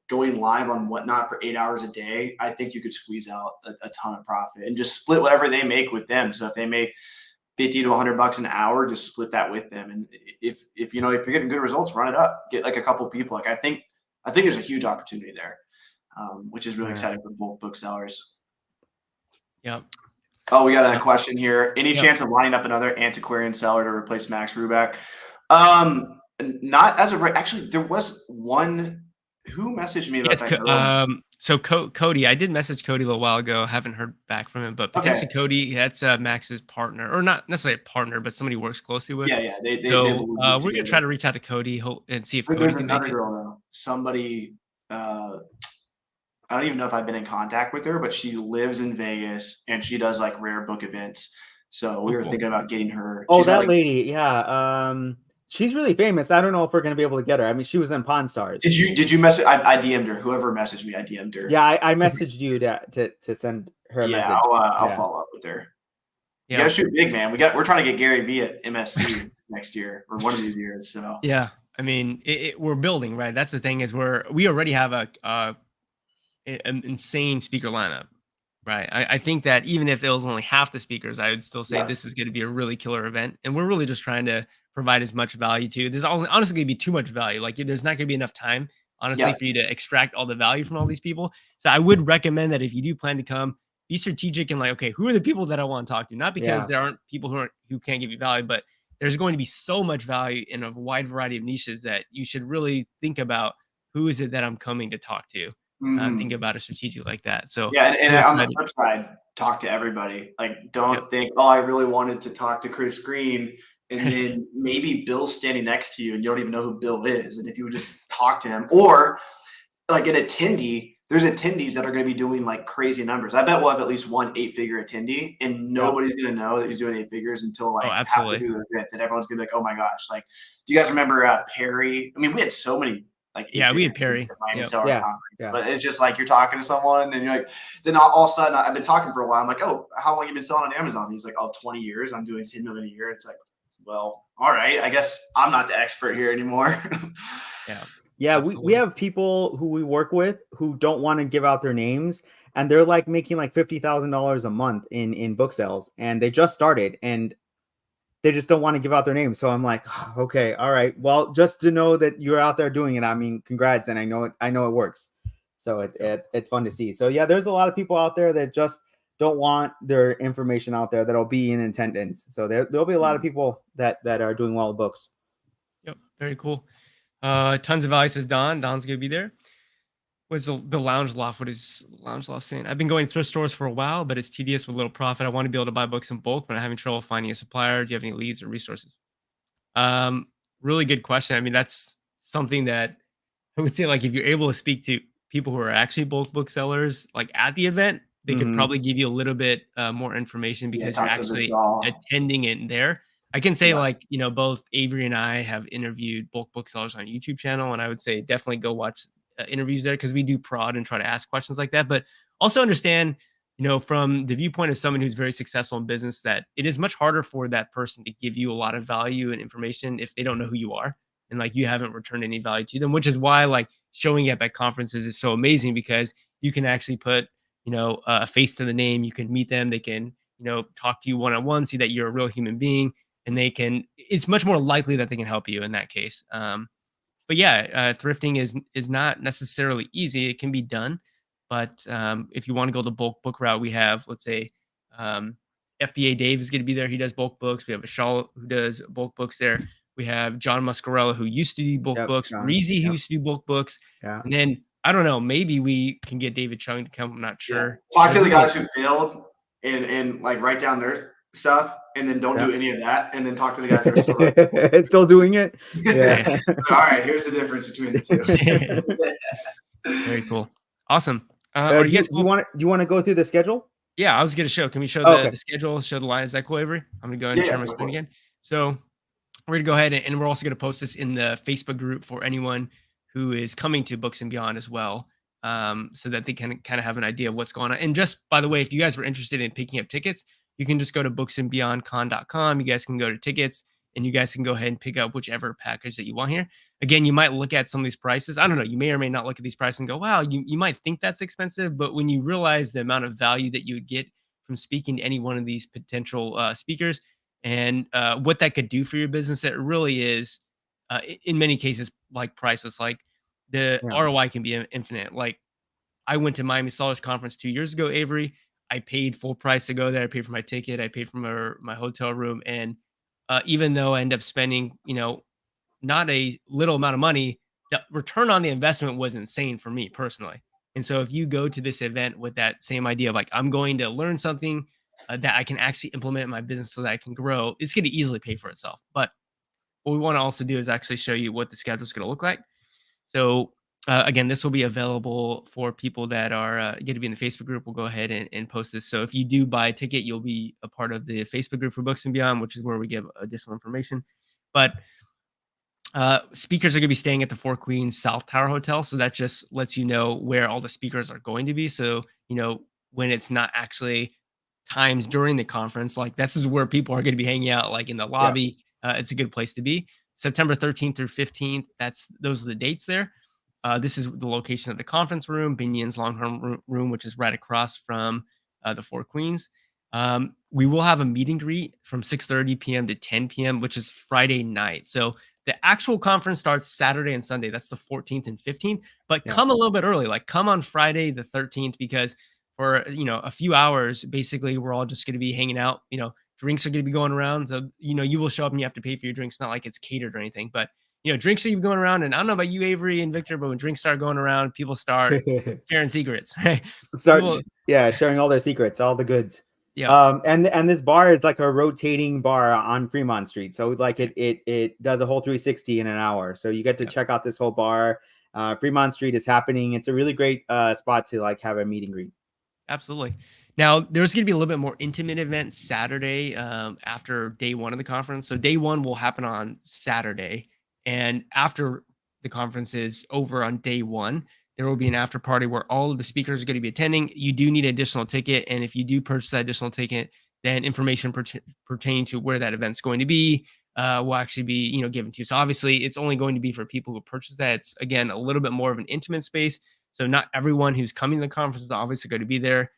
going live on Whatnot for 8 hours a day, I think you could squeeze out a ton of profit and just split whatever they make with them. So if they make 50 to $100 an hour, just split that with them. And if you're getting good results, run it up, get like a couple people. Like I think there's a huge opportunity there, which is really exciting for bulk book sellers. Yep. Oh, we got a question here. Any chance of lining up another antiquarian seller to replace Max Ruback? Not as of right. Actually, there was one who messaged me about that. So Cody, I did message Cody a little while ago. Haven't heard back from him, but potentially Cody, that's Max's partner, or not necessarily a partner, but somebody he works closely with. Yeah. We're gonna try to reach out to Cody and see if Cody can make it. Girl now. Somebody. I don't even know if I've been in contact with her, but she lives in Vegas and she does like rare book events. So we were thinking about getting her. Oh, that lady. Yeah. She's really famous. I don't know if we're gonna be able to get her. I mean, she was in Pawn Stars. Did you message? I DM'd her. Whoever messaged me, I DM'd her. Yeah, I messaged you to send her a message. I'll follow up with her. You gotta shoot big, man. We're trying to get Gary Vee at MSC next year or one of these years. So yeah, I mean, we're building, right? That's the thing is we already have an insane speaker lineup, right? I think that even if it was only half the speakers, I would still say this is going to be a really killer event, and we're really just trying to provide as much value to. There's honestly going to be too much value. Like there's not going to be enough time, honestly, for you to extract all the value from all these people. So I would recommend that if you do plan to come, be strategic and like, okay, who are the people that I want to talk to? Not because there aren't people who can't give you value, but there's going to be so much value in a wide variety of niches that you should really think about who is it that I'm coming to talk to. Think about a strategy like that. So and on the flip side, talk to everybody. Like, don't think, oh, I really wanted to talk to Chris Green, and then maybe Bill's standing next to you, and you don't even know who Bill is. And if you would just talk to him, or like an attendee, there's attendees that are going to be doing like crazy numbers. I bet we'll have at least one 8-figure attendee, and nobody's going to know that he's doing 8 figures until like halfway through the event. That everyone's going to be like, oh my gosh! Like, do you guys remember Perry? I mean, we had so many. Like we had Perry. But it's just like you're talking to someone and you're like, then all of a sudden I've been talking for a while. I'm like, oh, how long have you been selling on Amazon? He's like, oh, 20 years. I'm doing 10 million a year. It's like, well, all right. I guess I'm not the expert here anymore. Yeah. We have people who we work with who don't want to give out their names, and they're like making like $50,000 a month in book sales, and they just started and they just don't want to give out their names. So I'm like, oh, okay, all right. Well, just to know that you're out there doing it, I mean, congrats. And I know it works. So it's fun to see. So yeah, there's a lot of people out there that just don't want their information out there that'll be in attendance. So there'll be a lot of people that are doing well with books. Yep. Very cool. Tons of value, says Don. Don's going to be there. What's the Lounge Loft? What is Lounge Loft saying? I've been going thrift stores for a while, but it's tedious with little profit. I want to be able to buy books in bulk, but I'm having trouble finding a supplier. Do you have any leads or resources? Really good question. I mean, that's something that I would say, like, if you're able to speak to people who are actually bulk booksellers, like at the event, they could probably give you a little bit more information because you're actually attending it there. I can say, like, both Avery and I have interviewed bulk booksellers on YouTube channel, and I would say definitely go watch interviews there because we do prod and try to ask questions like that. But also understand, from the viewpoint of someone who's very successful in business, that it is much harder for that person to give you a lot of value and information if they don't know who you are and like you haven't returned any value to them, which is why like showing up at conferences is so amazing because you can actually put, a face to the name. You can meet them. They can, talk to you one-on-one, see that you're a real human being, and it's much more likely that they can help you in that case. But yeah, thrifting is not necessarily easy. It can be done, but if you want to go the bulk book route, we have, let's say, FBA Dave is going to be there. He does bulk books. We have Vishal who does bulk books there. We have John Muscarella who used to do bulk books. Reezy who used to do bulk books. And then I don't know, maybe we can get David Chung to come. I'm not sure. Talk to the guys who failed and like write down their stuff and then don't do any of that, and then talk to the guys that are still, still doing it. All right, here's the difference between the two. Very cool. Awesome. Do you want to go through the schedule? Yeah, I was going to show. Can we show the schedule, show the line? Is that cool, Avery? I'm going to go ahead and share my screen again. So we're going to go ahead and we're also going to post this in the Facebook group for anyone who is coming to Books and Beyond as well, so that they can kind of have an idea of what's going on. And just, by the way, if you guys were interested in picking up tickets, you can just go to booksandbeyondcon.com. You guys can go to tickets, and you guys can go ahead and pick up whichever package that you want here. Again, you might look at some of these prices. I don't know. You may or may not look at these prices and go, wow, you might think that's expensive. But when you realize the amount of value that you would get from speaking to any one of these potential speakers and what that could do for your business, it really is, in many cases, like priceless. Like the ROI can be infinite. Like I went to Miami Sellers Conference 2 years ago, Avery. I paid full price to go there. I paid for my ticket. I paid for my hotel room. And even though I ended up spending, not a little amount of money, the return on the investment was insane for me personally. And so if you go to this event with that same idea of like, I'm going to learn something that I can actually implement in my business so that I can grow, it's going to easily pay for itself. But what we want to also do is actually show you what the schedule is going to look like. So again, this will be available for people that are going to be in the Facebook group. We'll go ahead and post this. So if you do buy a ticket, you'll be a part of the Facebook group for Books and Beyond, which is where we give additional information. But Speakers are going to be staying at the Four Queens South Tower Hotel. So that just lets you know where all the speakers are going to be. So, when it's not actually times during the conference, like this is where people are going to be hanging out, like in the lobby. It's a good place to be. September 13th through 15th. Those are the dates there. This is the location of the conference room, Binion's Longhorn Room, which is right across from the Four Queens. We will have a meet and greet from 6:30 p.m. to 10 p.m., which is Friday night. So the actual conference starts Saturday and Sunday. That's the 14th and 15th. But come a little bit early, like come on Friday the 13th, because for a few hours, basically we're all just going to be hanging out. Drinks are going to be going around. So you will show up and you have to pay for your drinks. Not like it's catered or anything, but drinks are going around. And I don't know about you, Avery and Victor, but when drinks start going around, people start sharing secrets, right? Sharing all their secrets, all the goods. Yeah. And this bar is like a rotating bar on Fremont Street. So like it does a whole 360 in an hour. So you get to check out this whole bar. Fremont Street is happening. It's a really great spot to like have a meet and greet. Absolutely. Now there's going to be a little bit more intimate event Saturday after day one of the conference. So day one will happen on Saturday, and after the conference is over on day one, there will be an after party where all of the speakers are going to be attending. You do need an additional ticket, and if you do purchase that additional ticket, then information pertaining to where that event's going to be will actually be given to you. So obviously, it's only going to be for people who purchase that. It's again a little bit more of an intimate space. So not everyone who's coming to the conference is obviously going to be there.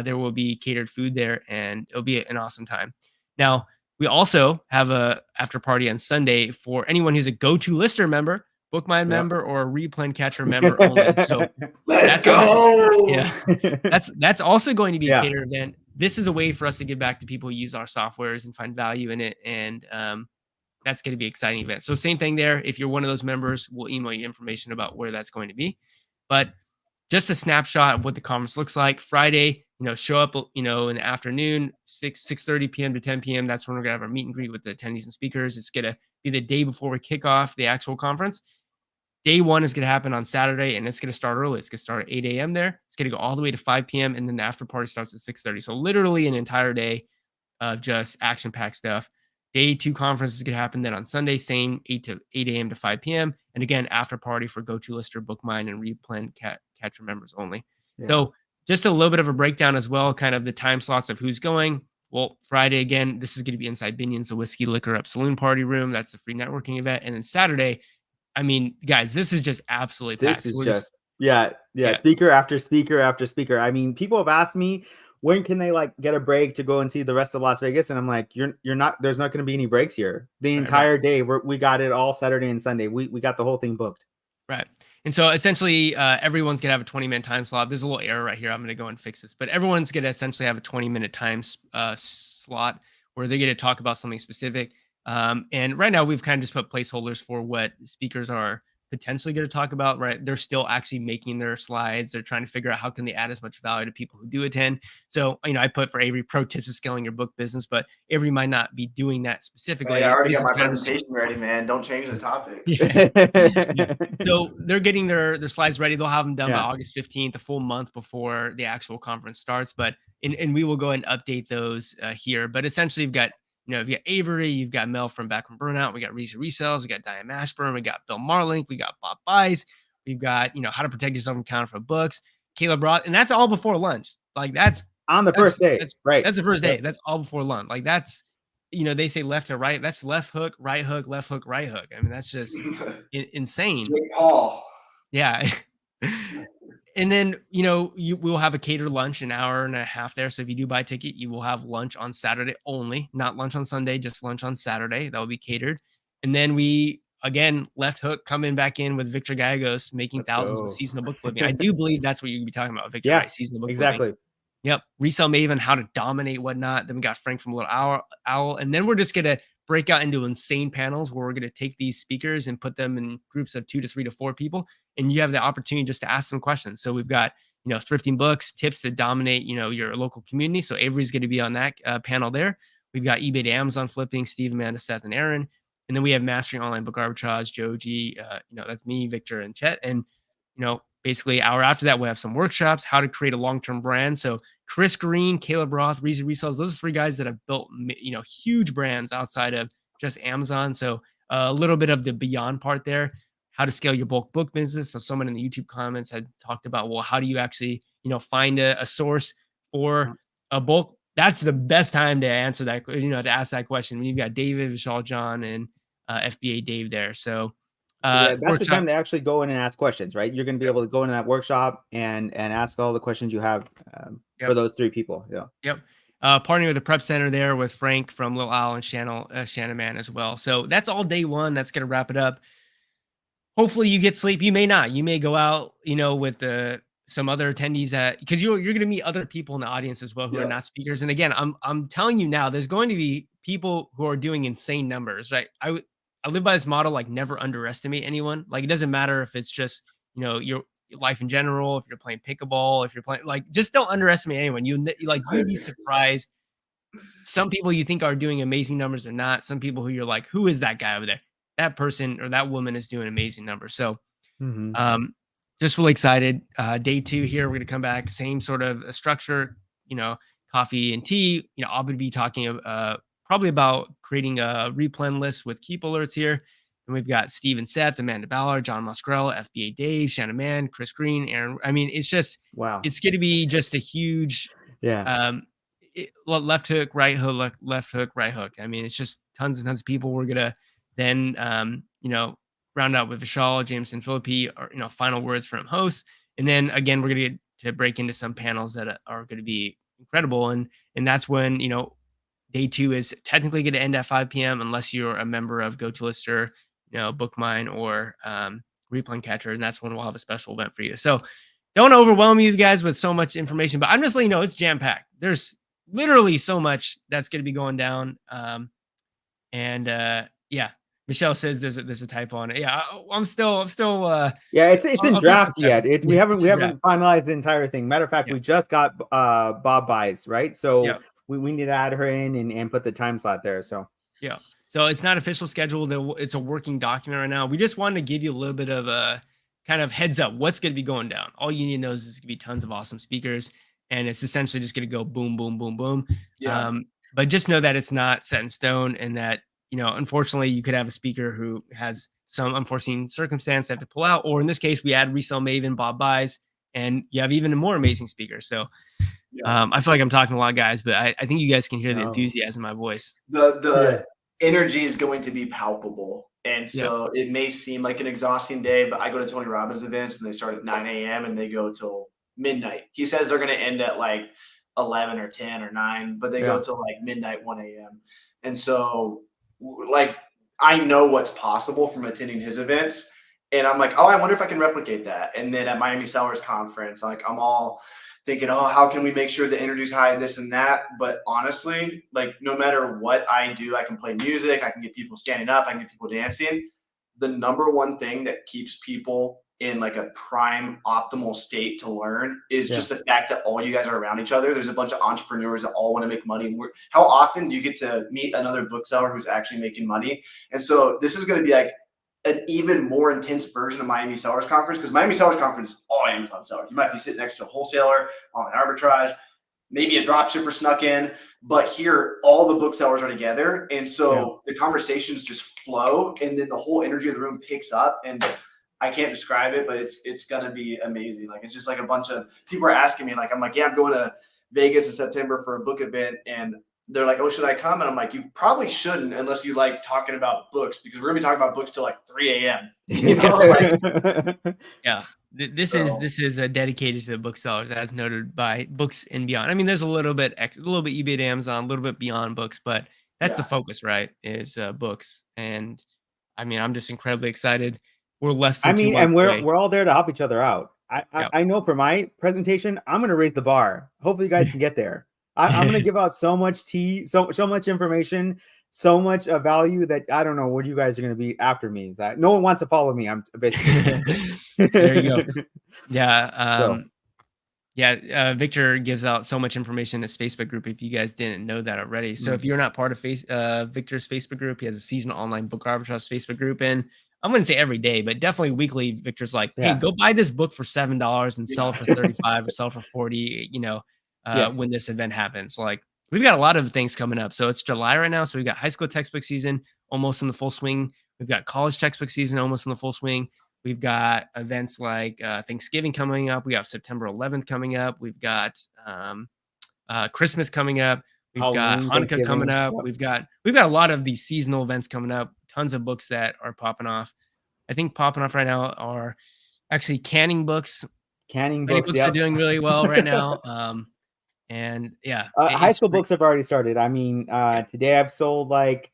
There will be catered food there, and it'll be an awesome time. Now, we also have a after party on Sunday for anyone who's a Go-To Lister member, Bookmine member, or a Replan Catcher member only. So let's go. That's also going to be a catered event. This is a way for us to give back to people who use our softwares and find value in it, and that's going to be an exciting event. So same thing there. If you're one of those members, we'll email you information about where that's going to be. But just a snapshot of what the conference looks like. Friday, show up, in the afternoon, 6:30 p.m. to 10 p.m. That's when we're gonna have our meet and greet with the attendees and speakers. It's gonna be the day before we kick off the actual conference. Day one is gonna happen on Saturday, and it's gonna start early. It's gonna start at 8 a.m. there. It's gonna go all the way to 5 p.m. and then the after party starts at 6:30. So literally an entire day of just action-packed stuff. Day two conference is going to happen then on Sunday, same 8 a.m. to 5 p.m. And again, after party for Go-To Lister, Bookmine, and Replan Catcher members only. Yeah. So just a little bit of a breakdown as well, kind of the time slots of who's going. Well, Friday, again, this is going to be inside Binion's, the Whiskey Liquor Up Saloon Party Room. That's the free networking event. And then Saturday, I mean, guys, this is just absolutely packed. This is just, speaker after speaker after speaker. I mean, people have asked me, when can they like get a break to go and see the rest of Las Vegas? And I'm like, you're not, there's not going to be any breaks here. The entire day, we got it all Saturday and Sunday. We got the whole thing booked. Right. And so essentially everyone's going to have a 20-minute time slot. There's a little error right here. I'm going to go and fix this, but everyone's going to essentially have a 20-minute time slot where they're going to talk about something specific. And right now we've kind of just put placeholders for what speakers are potentially going to talk about, right? They're still actually making their slides. They're trying to figure out how can they add as much value to people who do attend. So, I put for Avery pro tips of scaling your book business, but Avery might not be doing that specifically. Hey, I already got my presentation ready, man. Don't change the topic. So they're getting their slides ready. They'll have them done by August 15th, a full month before the actual conference starts. But, and we will go and update those here. But essentially you've got, you've got Avery, you've got Mel from Back from Burnout, we got Resellers, we got Diane Mashburn, we got Bill Marlink, we got Bob Bice, we've got, how to protect yourself from counterfeit books, Caleb Roth, and that's all before lunch. Like that's on the first day. That's right. That's the first day. That's all before lunch. Like that's, they say left to right. That's left hook, right hook, left hook, right hook. I mean, that's just insane. Paul. Yeah. And then, you will have a catered lunch, an hour and a half there. So if you do buy a ticket, you will have lunch on Saturday only, not lunch on Sunday, just lunch on Saturday. That will be catered. And then we, again, left hook coming back in with Victor Gallegos, making thousands with seasonal book flipping. I do believe that's what you're going to be talking about, Victor, right? Seasonal book flipping. Yep. Resell Maven, how to dominate, whatnot. Then we got Frank from Little Owl. And then we're just going to break out into insane panels where we're going to take these speakers and put them in groups of 2 to 3 to 4 people. And you have the opportunity just to ask them questions. So we've got, thrifting books, tips to dominate, your local community. So Avery's going to be on that panel there. We've got eBay to Amazon flipping, Steve, Amanda, Seth, and Aaron. And then we have mastering online book arbitrage, Joji, that's me, Victor, and Chet. And, basically an hour after that, we'll have some workshops, how to create a long-term brand. So Chris Green, Caleb Roth, Reezy Resellers, those are 3 guys that have built, huge brands outside of just Amazon. So a little bit of the beyond part there, how to scale your bulk book business. So someone in the YouTube comments had talked about, well, how do you actually, find a source for a bulk? That's the best time to answer that, to ask that question when you've got David, Vishal, John, and FBA Dave there. So yeah, that's the workshop. time to actually go in and ask questions, right? You're going to be able to go into that workshop and ask all the questions you have for those 3 people. Yeah. Yep. Partnering with the prep center there with Frank from Little Owl and Shannon Man as well. So that's all day one. That's going to wrap it up. Hopefully you get sleep. You may not. You may go out, with some other attendees because you're going to meet other people in the audience as well who are not speakers. And again, I'm telling you now, there's going to be people who are doing insane numbers, right? I live by this model, like never underestimate anyone. Like it doesn't matter if it's just, your life in general, if you're playing pickleball, if you're playing, like, just don't underestimate anyone. You'd be surprised. Some people you think are doing amazing numbers or not. Some people who you're like, who is that guy over there? That person or that woman is doing amazing numbers. So, just really excited. Day 2 here, we're going to come back, same sort of structure, coffee and tea. I'll be talking probably about creating a replen list with keep alerts here. And we've got Steve and Seth, Amanda Ballard, John Muscarella, FBA Dave, Shannon Mann, Chris Green, Aaron. I mean, it's just, it's going to be just a huge, left hook, right hook, left hook, right hook. I mean, it's just tons and tons of people. We're going to then, round out with Vishal, Jameson, Philippi, or, final words from hosts. And then again, we're going to get to break into some panels that are going to be incredible. And that's when, day 2 is technically going to end at 5 p.m. unless you're a member of GoToLister, BookMine, or Replen Catcher. And that's when we'll have a special event for you. So don't overwhelm you guys with so much information, but I'm just letting you know it's jam-packed. There's literally so much that's going to be going down. Michelle says there's a typo on it. Yeah, I'm still. It's in draft yet. We haven't finalized the entire thing. Matter of fact, we just got Bob buys, right? So we need to add her in and put the time slot there. So so it's not official schedule. It's a working document right now. We just wanted to give you a little bit of a kind of heads up what's going to be going down. All you need to know is there's going to be tons of awesome speakers, and it's essentially just going to go boom, boom, boom, boom. But just know that it's not set in stone, and that, unfortunately, you could have a speaker who has some unforeseen circumstance they have to pull out, or in this case, we had Resell Maven, Bob buys, and you have even a more amazing speaker. So I feel like I'm talking a lot, guys, but I think you guys can hear the enthusiasm in my voice. The energy is going to be palpable. And so it may seem like an exhausting day, but I go to Tony Robbins events and they start at 9 a.m. and they go till midnight. He says they're going to end at like 11 or 10 or 9, but they go till like midnight, 1 a.m. And so, like, I know what's possible from attending his events. And I'm like, oh, I wonder if I can replicate that. And then at Miami Sellers Conference, like, I'm all thinking, oh, how can we make sure the energy's high, this and that? But honestly, like, no matter what I do, I can play music, I can get people standing up, I can get people dancing. The number one thing that keeps people in like a prime optimal state to learn is just the fact that all you guys are around each other. There's a bunch of entrepreneurs that all want to make money. How often do you get to meet another bookseller who's actually making money? And so this is going to be like an even more intense version of Miami Sellers Conference, because Miami Sellers Conference is all Amazon sellers. You might be sitting next to a wholesaler on an arbitrage, maybe a drop shipper snuck in, but here all the booksellers are together. And so the conversations just flow, and then the whole energy of the room picks up. And I can't describe it, but it's going to be amazing. Like, it's just like a bunch of people are asking me, like, I'm like, yeah, I'm going to Vegas in September for a book event. And they're like, oh, should I come? And I'm like, you probably shouldn't unless you like talking about books, because we're going to be talking about books till like 3 a.m. You know? This is dedicated to the booksellers, as noted by Books and Beyond. I mean, there's a little bit eBay to Amazon, a little bit beyond books, but that's the focus, right? Is books. And I mean, I'm just incredibly excited. We're less than 2 months away. And we're all there to help each other out. I know for my presentation, I'm going to raise the bar. Hopefully you guys can get there. I'm going to give out so much tea, so much information, so much value that I don't know what you guys are going to be after me. Is that no one wants to follow me? I'm basically there you go. Victor gives out so much information in his Facebook group, if you guys didn't know that already. So if you're not part of Victor's Facebook group, he has a seasonal online book arbitrage Facebook group, and I wouldn't say every day, but definitely weekly. Victor's like, hey, go buy this book for $7 and sell it for 35 or sell it for 40, when this event happens. Like, we've got a lot of things coming up. So it's July right now. So we've got high school textbook season almost in the full swing. We've got college textbook season almost in the full swing. We've got events like Thanksgiving coming up. We have September 11th coming up. We've got Christmas coming up. We've got Halloween, Hanukkah coming up. Yep. We've got a lot of these seasonal events coming up. Tons of books that are popping off. I think popping off right now are actually canning books. Canning Many books, books are doing really well right now. And yeah, high school books have already started. I mean, today I've sold like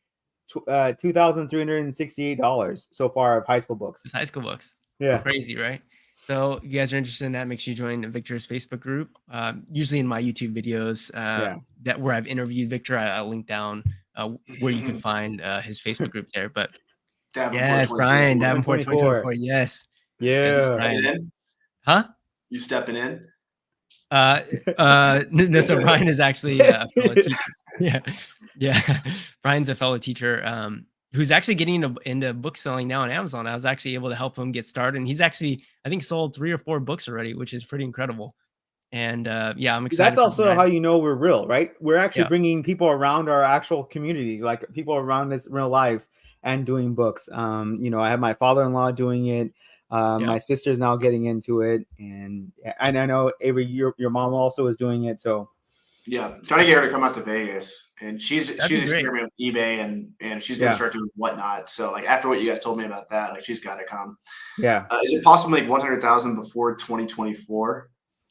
$2,368 so far of high school books. It's high school books. Yeah, crazy, right? So you guys are interested in that, make sure you join Victor's Facebook group. Usually in my YouTube videos that where I've interviewed Victor, I'll link down where you can find his Facebook group there. But yes, Brian, Davenport 2024. Yes. Yeah. Yes, Brian. Huh? You stepping in? No, so Brian is actually a fellow teacher. Yeah. Brian's a fellow teacher who's actually getting into book selling now on Amazon. I was actually able to help him get started, and he's actually, I think, sold 3 or 4 books already, which is pretty incredible. And yeah, I'm excited. That's also how you know we're real, right? We're actually bringing people around our actual community, like people around this real life, and doing books. You know, I have my father-in-law doing it. My sister's now getting into it, and I know Avery, your mom also is doing it. So yeah, trying to get her to come out to Vegas, and she's experimenting with eBay, and she's gonna start doing whatnot. So like after what you guys told me about that, like she's got to come. Yeah. Is it possible to make 100,000 before 2024?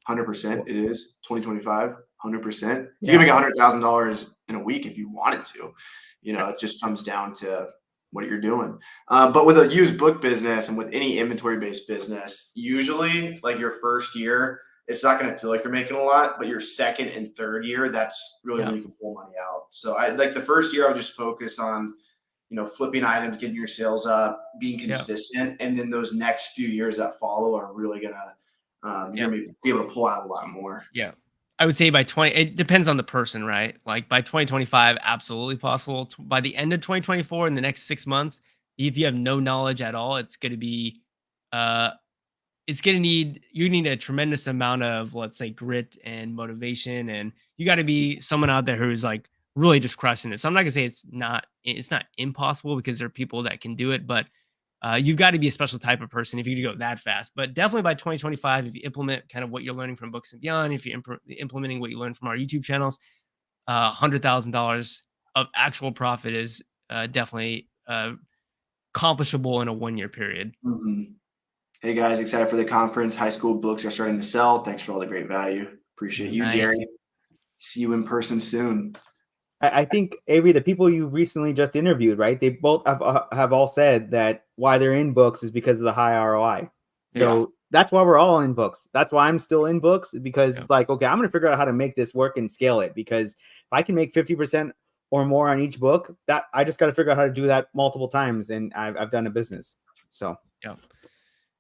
100%. It is 2025. 100%. You can make $100,000 in a week if you wanted to. You know, it just comes down to what you're doing. But with a used book business and with any inventory-based business, usually like your first year, it's not going to feel like you're making a lot, but your second and third year, that's really when you can pull money out. So I like the first year, I would just focus on, you know, flipping items, getting your sales up, being consistent. And then those next few years that follow are really going to, you're going to be able to pull out a lot more. Yeah. I would say by it depends on the person, right? Like by 2025, absolutely possible. By the end of 2024, in the next 6 months, if you have no knowledge at all, it's going to be, you need a tremendous amount of, let's say, grit and motivation. And you got to be someone out there who's like really just crushing it. So I'm not gonna say it's not impossible, because there are people that can do it, but you've got to be a special type of person if you could go that fast. But definitely by 2025, if you implement kind of what you're learning from Books and Beyond, if you're implementing what you learned from our YouTube channels, $100,000 of actual profit is definitely accomplishable in a 1-year period. Mm-hmm. Hey guys, excited for the conference. High school books are starting to sell. Thanks for all the great value. Appreciate you, Jerry. See you in person soon. I think, Avery, the people you recently just interviewed, right? They both have all said that why they're in books is because of the high ROI. So that's why we're all in books. That's why I'm still in books, because like, okay, I'm going to figure out how to make this work and scale it, because if I can make 50% or more on each book, that I just got to figure out how to do that multiple times. And I've done a business. So,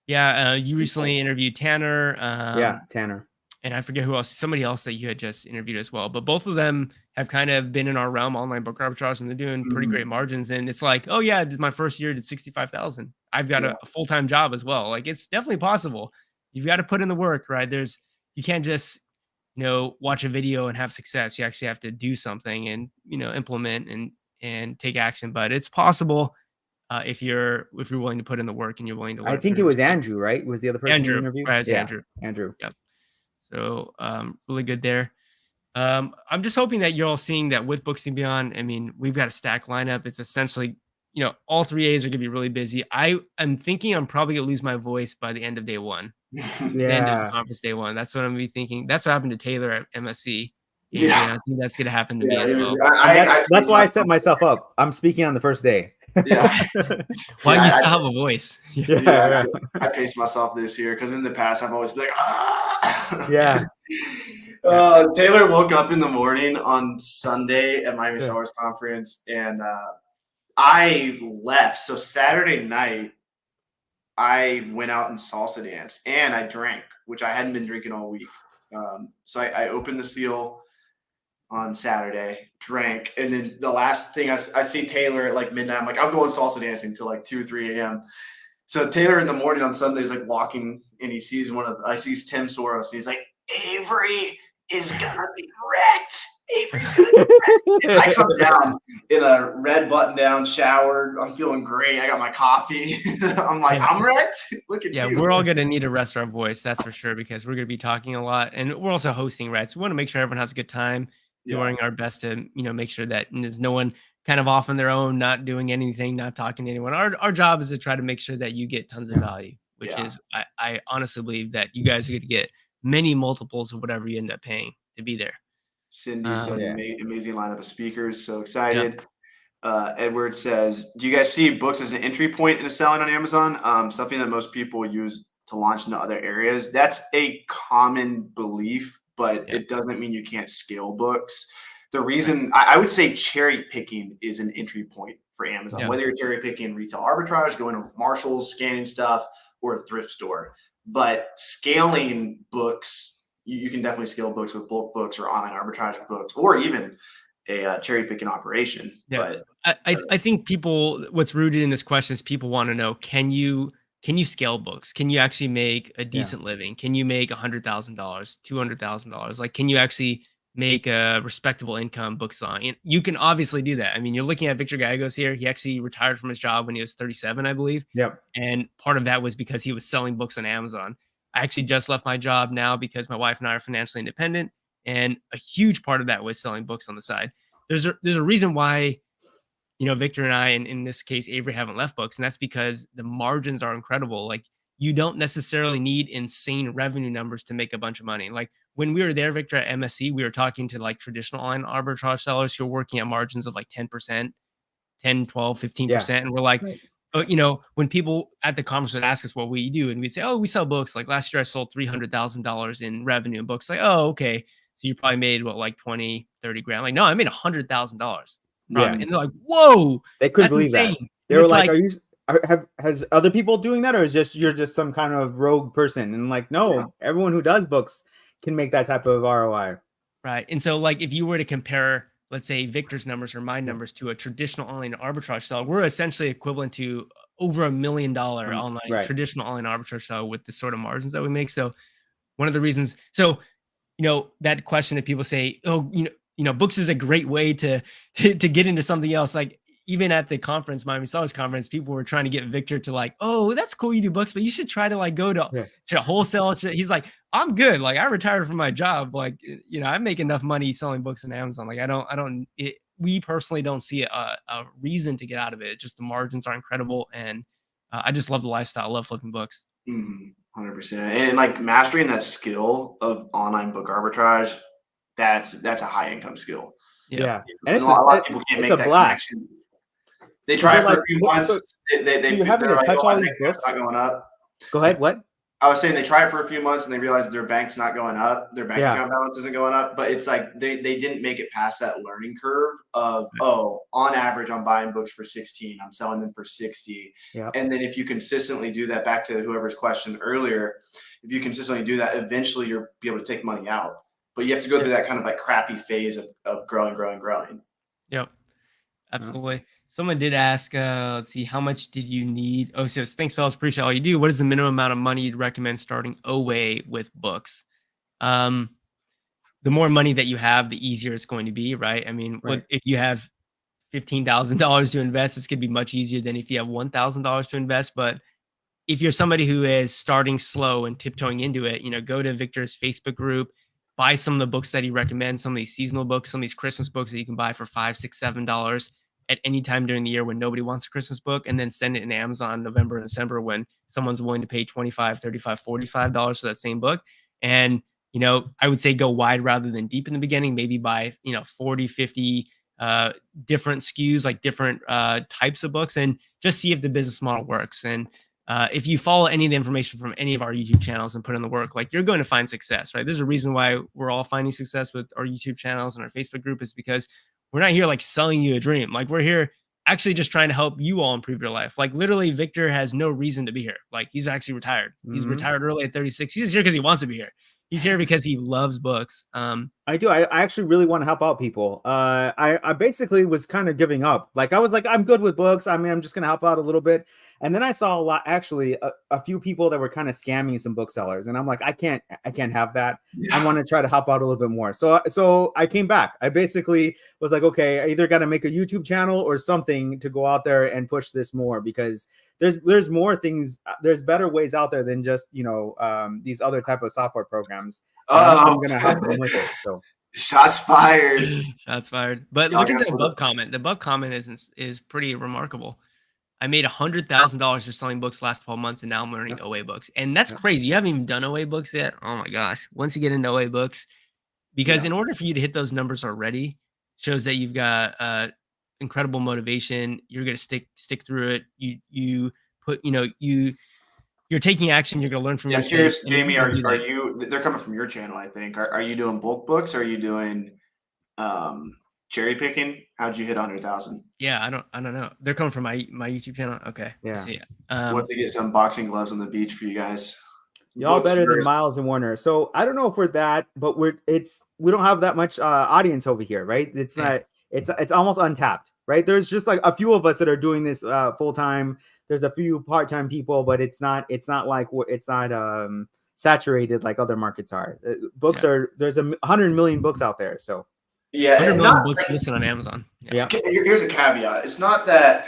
you recently interviewed Tanner. Tanner. And I forget who else, somebody else that you had just interviewed as well. But both of them have kind of been in our realm, online book arbitrage, and they're doing pretty great margins. And it's like, oh yeah, my first year did 65,000. I've got a full-time job as well. Like, it's definitely possible. You've got to put in the work, right? You can't just, watch a video and have success. You actually have to do something and, implement and take action. But it's possible if you're willing to put in the work and you're willing to learn. I think it was Andrew, right? Was the other person you interviewed? Right, Andrew. Yep. So really good there. I'm just hoping that you're all seeing that with Books and Beyond. I mean, we've got a stack lineup. It's essentially, all 3 A's are gonna be really busy. I'm thinking I'm probably gonna lose my voice by the end of day one. The end of conference day one. That's what I'm gonna be thinking. That's what happened to Taylor at MSC. I think that's gonna happen to me as well. That's why I set myself up. I'm speaking on the first day. Why you still have a voice? I paced myself this year because in the past I've always been like, Taylor woke up in the morning on Sunday at my Resellers conference, and I left. So Saturday night, I went out and salsa danced, and I drank, which I hadn't been drinking all week. So I opened the seal on Saturday, drank, and then the last thing I see Taylor at like midnight. I'm like, I'm going salsa dancing till like 2 or 3 a.m. So Taylor in the morning on Sunday is like walking, and he sees I sees Tim Soros, and he's like, Avery is gonna be wrecked. Avery's gonna I come down in a red button-down, showered. I'm feeling great. I got my coffee. I'm like, I'm wrecked. Look at you. We're all gonna need to rest our voice, that's for sure, because we're gonna be talking a lot, and we're also hosting, right? So we want to make sure everyone has a good time, doing our best to make sure that there's no one kind of off on their own, not doing anything, not talking to anyone. Our job is to try to make sure that you get tons of value, which is I honestly believe that you guys are going to get many multiples of whatever you end up paying to be there. Cindy says amazing lineup of speakers. So excited. Edward says, do you guys see books as an entry point into selling on Amazon? Something that most people use to launch into other areas. That's a common belief, but it doesn't mean you can't scale books. The reason I would say cherry picking is an entry point for Amazon, whether you're cherry picking retail arbitrage, going to Marshall's, scanning stuff, or a thrift store. But scaling books, you can definitely scale books with bulk books or online arbitrage books, or even a cherry picking operation. But I think people, what's rooted in this question is people want to know, can you scale books? Can you actually make a decent living? Can you make $100,000, $200,000? Like, can you actually make a respectable income book selling? And you can obviously do that. I mean, you're looking at Victor Gallegos here. He actually retired from his job when he was 37, I believe. And part of that was because he was selling books on Amazon. I actually just left my job now because my wife and I are financially independent. And a huge part of that was selling books on the side. There's a reason why, Victor and I, and in this case, Avery, haven't left books. And that's because the margins are incredible. Like, you don't necessarily need insane revenue numbers to make a bunch of money. Like, when we were there, Victor, at MSC, we were talking to like traditional online arbitrage sellers who are working at margins of like 10%, 10, 12, 15%. And we're like, when people at the conference would ask us what we do, and we'd say, oh, we sell books. Like last year I sold $300,000 in revenue in books. Like, oh, okay. So you probably made what, like 20, 30 grand? Like, no, I made $100,000. And they're like, whoa, they couldn't believe insane. That. They were like, has other people doing that, or is you're just some kind of rogue person? And like, no, everyone who does books can make that type of ROI. Right. And so like, if you were to compare, let's say Victor's numbers or my numbers to a traditional online arbitrage seller, we're essentially equivalent to over $1 million online traditional online arbitrage seller with the sort of margins that we make. So one of the reasons, that question that people say, oh, books is a great way to get into something else. Like, even at the conference, Miami Sellers Conference, people were trying to get Victor to like, oh, that's cool, you do books, but you should try to like go to wholesale. He's like, I'm good. Like, I retired from my job. Like, I make enough money selling books on Amazon. Like, we personally don't see a reason to get out of it. Just the margins are incredible. And I just love the lifestyle. I love flipping books. 100%. And like mastering that skill of online book arbitrage, that's a high income skill. And a lot of people can't make that blast. connection. They try for a few months. They having to touch all these books. Not going up. Go ahead. What? I was saying they try it for a few months and they realize their bank's not going up. Their bank account balance isn't going up. But it's like they didn't make it past that learning curve of, on average, I'm buying books for 16. I'm selling them for 60. And then if you consistently do that, back to whoever's question earlier, if you consistently do that, eventually you'll be able to take money out. But you have to go through that kind of like crappy phase of growing. Yep. Absolutely. Someone did ask, let's see, how much did you need? Oh, so thanks, fellas. Appreciate all you do. What is the minimum amount of money you'd recommend starting OA with books? The more money that you have, the easier it's going to be, right? I mean, if you have $15,000 to invest, it's going to be much easier than if you have $1,000 to invest. But if you're somebody who is starting slow and tiptoeing into it, go to Victor's Facebook group, buy some of the books that he recommends, some of these seasonal books, some of these Christmas books that you can buy for $5, $6, $7 at any time during the year when nobody wants a Christmas book, and then send it in Amazon November and December when someone's willing to pay $25, $35, $45 for that same book. And, I would say go wide rather than deep in the beginning, maybe buy, 40, 50 different SKUs, like different types of books, and just see if the business model works. And if you follow any of the information from any of our YouTube channels and put in the work, like, you're going to find success, right? There's a reason why we're all finding success with our YouTube channels and our Facebook group, is because we're not here like selling you a dream. Like, we're here actually just trying to help you all improve your life. Like, literally, Victor has no reason to be here. Like, he's actually retired. He's retired early at 36. He's here because he wants to be here. He's here because he loves books. I do. I actually really want to help out people. I basically was kind of giving up. Like, I was like, I'm good with books. I mean, I'm just going to help out a little bit. And then I saw a few people that were kind of scamming some booksellers, and I'm like, I can't have that. I want to try to help out a little bit more. So I came back. I basically was like, okay, I either got to make a YouTube channel or something to go out there and push this more, because there's more things. There's better ways out there than just, these other type of software programs. I'm going to help them with it. So shots fired. Shots fired. But look at the above comment. The above comment is pretty remarkable. I made $100,000 just selling books last 12 months, and now I'm learning OA books. And that's crazy. You haven't even done OA books yet. Oh my gosh. Once you get into OA books, because in order for you to hit those numbers already, shows that you've got incredible motivation. You're going to stick through it. You're taking action. You're going to learn from your mistakes. Jamie, are you, they're coming from your channel, I think. Are you doing bulk books? Or are you doing cherry picking? How'd you hit 100,000? Yeah, I don't know. They're coming from my YouTube channel. Okay. Yeah. Let's get some boxing gloves on the beach for you guys. Y'all better than Miles and Warner. So I don't know if we're that, but we don't have that much audience over here, right? It's not. It's almost untapped, right? There's just like a few of us that are doing this full time. There's a few part-time people, but it's not saturated like other markets are. Books there's 100 million books out there. So 100 million books listed on Amazon. Yeah. Here's a caveat. It's not that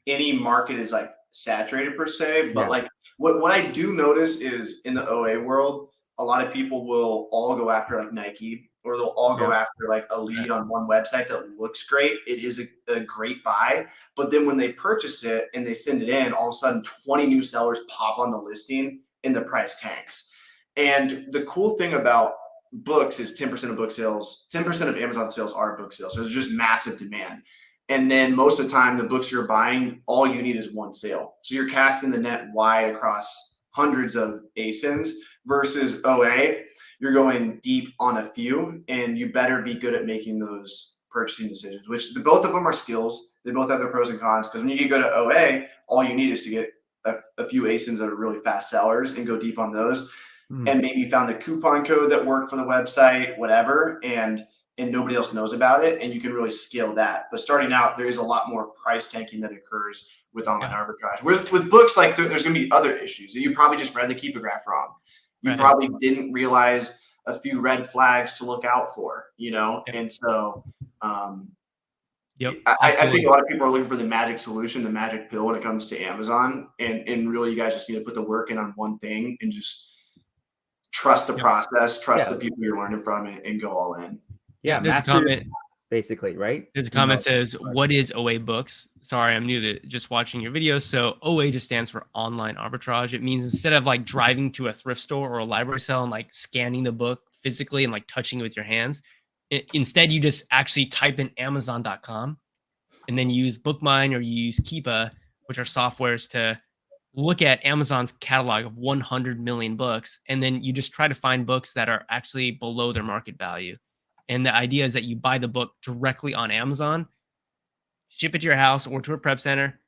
any market is like saturated per se, but like what I do notice is in the OA world, a lot of people will all go after like Nike, or they'll all go after like a lead on one website that looks great. It is a great buy. But then when they purchase it and they send it in, all of a sudden 20 new sellers pop on the listing and the price tanks. And the cool thing about books is 10% of book sales, 10% of Amazon sales are book sales. So there's just massive demand. And then most of the time, the books you're buying, all you need is one sale. So you're casting the net wide across hundreds of ASINs versus OA. You're going deep on a few, and you better be good at making those purchasing decisions, which both of them are skills. They both have their pros and cons, because when you go to OA, all you need is to get a few ASINs that are really fast sellers and go deep on those. And maybe you found the coupon code that worked for the website, whatever, and nobody else knows about it, and you can really scale that. But starting out, there is a lot more price tanking that occurs with online arbitrage. With books, like there's going to be other issues. You probably just read the Keepograph wrong. You probably didn't realize a few red flags to look out for, And so I think a lot of people are looking for the magic solution, the magic pill when it comes to Amazon. And really, you guys just need to put the work in on one thing and just trust the process, trust the people you're learning from, and go all in. Yeah, there's a comment basically, right? There's a comment says, "What is OA books?" Sorry, I'm new to just watching your videos. So OA just stands for online arbitrage. It means instead of like driving to a thrift store or a library sale and like scanning the book physically and like touching it with your hands, instead you just actually type in Amazon.com and then you use BookMine or you use Keepa, which are softwares to look at Amazon's catalog of 100 million books, and then you just try to find books that are actually below their market value. And the idea is that you buy the book directly on Amazon, ship it to your house or to a prep center,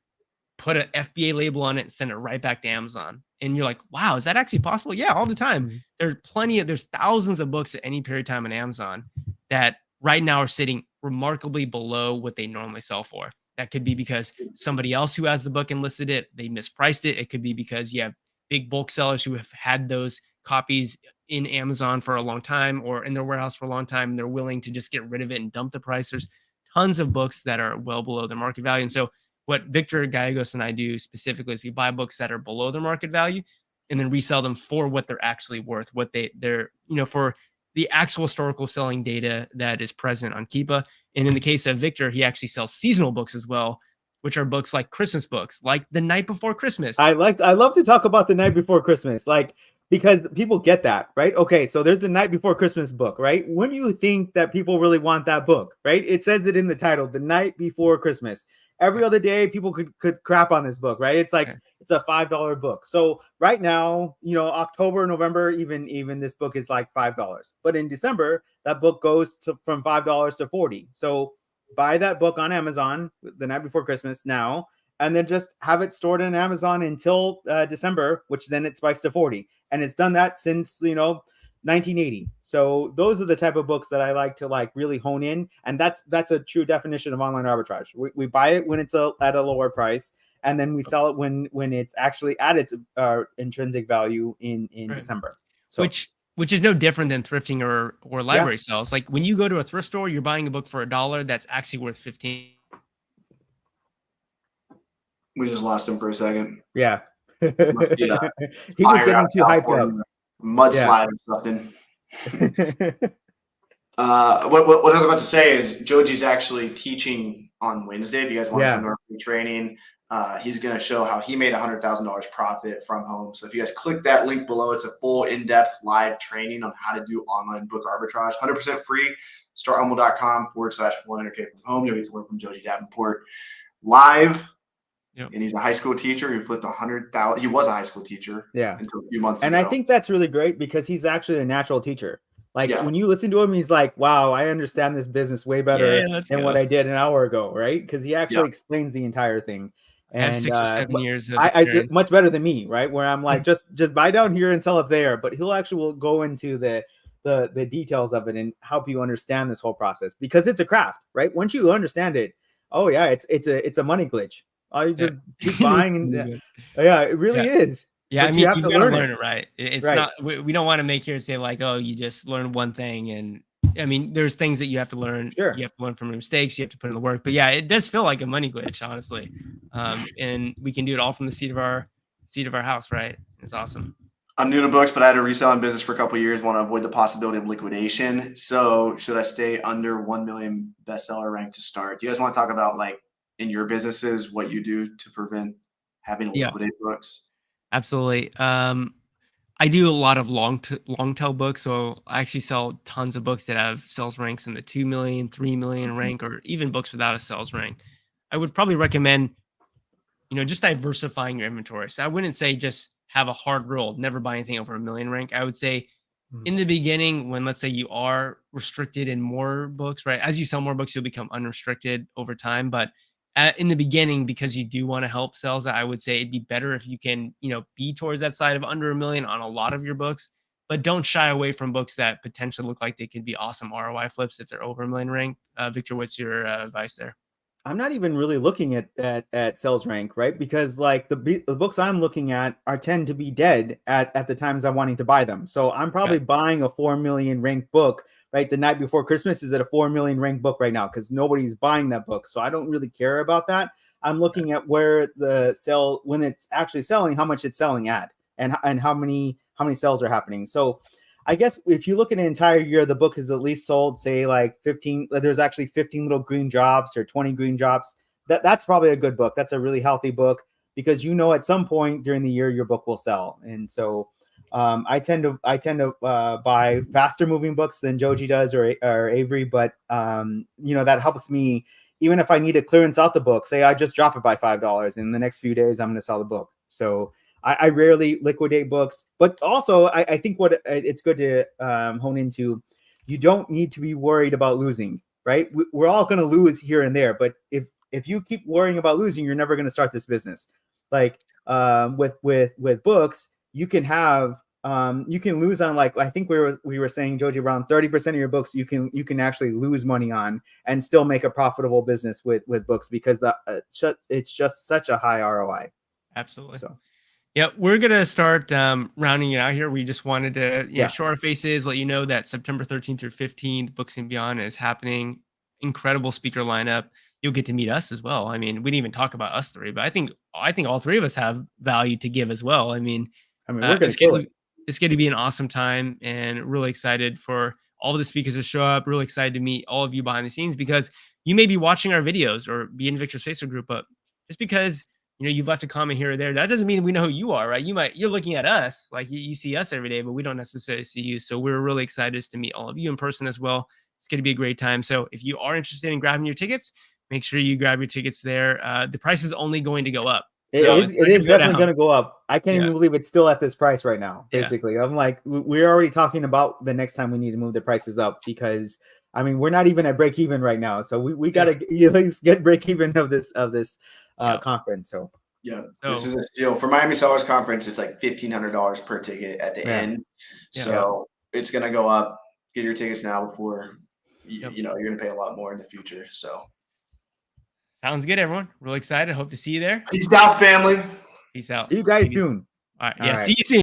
put an FBA label on it, and send it right back to Amazon. And you're like, wow, is that actually possible? Yeah, all the time. There's thousands of books at any period of time on Amazon that right now are sitting remarkably below what they normally sell for. That could be because somebody else who has the book and listed it, they mispriced it. It could be because you have big bulk sellers who have had those copies in Amazon for a long time or in their warehouse for a long time, and they're willing to just get rid of it and dump the price. There's tons of books that are well below their market value. And so what Victor Gallegos and I do specifically is we buy books that are below their market value and then resell them for what they're actually worth, what they're for the actual historical selling data that is present on Keepa. And in the case of Victor, he actually sells seasonal books as well, which are books like Christmas books, like The Night Before Christmas. I love to talk about The Night Before Christmas, because people get that, right? Okay, so there's The Night Before Christmas book, right? When do you think that people really want that book, right? It says it in the title, The Night Before Christmas. Every other day, people could crap on this book, right? It's like it's a $5 book. So right now, October, November, even this book is like $5. But in December, that book goes from $5 to $40. So buy that book on Amazon, The Night Before Christmas now, and then just have it stored in Amazon until December, which then it spikes to 40. And it's done that since 1980. So those are the type of books that I like to really hone in, and that's a true definition of online arbitrage. We buy it when it's at a lower price, and then we sell it when it's actually at its intrinsic value in December. So which is no different than thrifting or library sales. Like when you go to a thrift store, you're buying a book for $1 that's actually worth 15. We just lost him for a second. Yeah. He was getting too hyped up. Mudslide or something. What I was about to say is Joji's actually teaching on Wednesday. If you guys want to come to our free training, he's going to show how he made $100,000 profit from home. So if you guys click that link below, it's a full in-depth live training on how to do online book arbitrage, 100% free. starthumble.com/100K from home. You'll get to learn from Joji Davenport live. Yep. And he's a high school teacher who flipped 100,000. He was a high school teacher until a few months ago. And I think that's really great because he's actually a natural teacher. Like when you listen to him, he's like, wow, I understand this business way better than what I did an hour ago, right? Because he actually explains the entire thing. And I have 6 or 7 years of experience. Much better than me, right? Where I'm like, just buy down here and sell up there. But he'll actually go into the details of it and help you understand this whole process because it's a craft, right? Once you understand it, it's a money glitch. You just keep buying and it really is. Yeah, I mean, you have to learn it, right? It's not. We don't want to make here and say like, oh, you just learn one thing, and I mean, there's things that you have to learn. Sure, you have to learn from your mistakes. You have to put in the work. But yeah, it does feel like a money glitch, honestly. And we can do it all from the seat of our house, right? It's awesome. I'm new to books, but I had a reselling business for a couple of years. Want to avoid the possibility of liquidation. So should I stay under 1 million bestseller rank to start? Do you guys want to talk about like in your businesses what you do to prevent having to liquidate books? Absolutely. I do a lot of long tail books. So I actually sell tons of books that have sales ranks in the 2 million, 3 million rank, or even books without a sales rank. I would probably recommend, just diversifying your inventory. So I wouldn't say just have a hard rule, never buy anything over 1 million rank. I would say in the beginning, when let's say you are restricted in more books, right? As you sell more books, you'll become unrestricted over time. But in the beginning, because you do want to help sales, I would say it'd be better if you can, be towards that side of under 1 million on a lot of your books, but don't shy away from books that potentially look like they could be awesome ROI flips if they're over 1 million rank. Victor, what's your advice there? I'm not even really looking at sales rank, right? Because like the books I'm looking at tend to be dead at the times I'm wanting to buy them. So I'm probably buying a 4 million ranked book right the night before Christmas is at a 4 million ranked book right now because nobody's buying that book. So I don't really care about that. I'm looking at where the sell when it's actually selling, how much it's selling at, and how many sales are happening. So I guess if you look at an entire year, the book has at least sold, say, like 15. There's actually 15 little green drops or 20 green drops. That's probably a good book. That's a really healthy book because at some point during the year your book will sell. And so I tend to buy faster moving books than Joji does or Avery, but that helps me. Even if I need to clearance out the book, say I just drop it by $5, and in the next few days I'm going to sell the book. So I rarely liquidate books, but also I think what it's good to hone into, you don't need to be worried about losing, right? We're all going to lose here and there, but if you keep worrying about losing, you're never going to start this business. Like with books, you can have you can lose on, like I think we were saying, Joji, around 30% of your books you can actually lose money on and still make a profitable business with books because it's just such a high ROI. Absolutely. So. Yeah, we're going to start rounding it out here. We just wanted to show our faces, let you know that September 13th through 15th, Books and Beyond is happening. Incredible speaker lineup. You'll get to meet us as well. I mean, we didn't even talk about us three, but I think all three of us have value to give as well. I mean, we're going to kill it. It's going to be an awesome time and really excited for all of the speakers to show up. Really excited to meet all of you behind the scenes because you may be watching our videos or be in Victor's Facebook group, but just because you've left a comment here or there, that doesn't mean we know who you are, right? You're looking at us, like you see us every day, but we don't necessarily see you. So we're really excited to meet all of you in person as well. It's going to be a great time. So if you are interested in grabbing your tickets, make sure you grab your tickets there. The price is only going to go up. It is definitely going to go up. I can't even believe it's still at this price right now. Basically, I'm like, we're already talking about the next time we need to move the prices up because I mean, we're not even at break even right now. So we got to at least get break even of this conference. So this is a steal for Miami Sellers Conference. It's like $1,500 per ticket at the end. So it's going to go up. Get your tickets now before you're going to pay a lot more in the future. So Sounds good, everyone. Really excited. Hope to see you there. Peace out, family. Peace out. See you guys soon. All right. All Yeah. right. See you soon.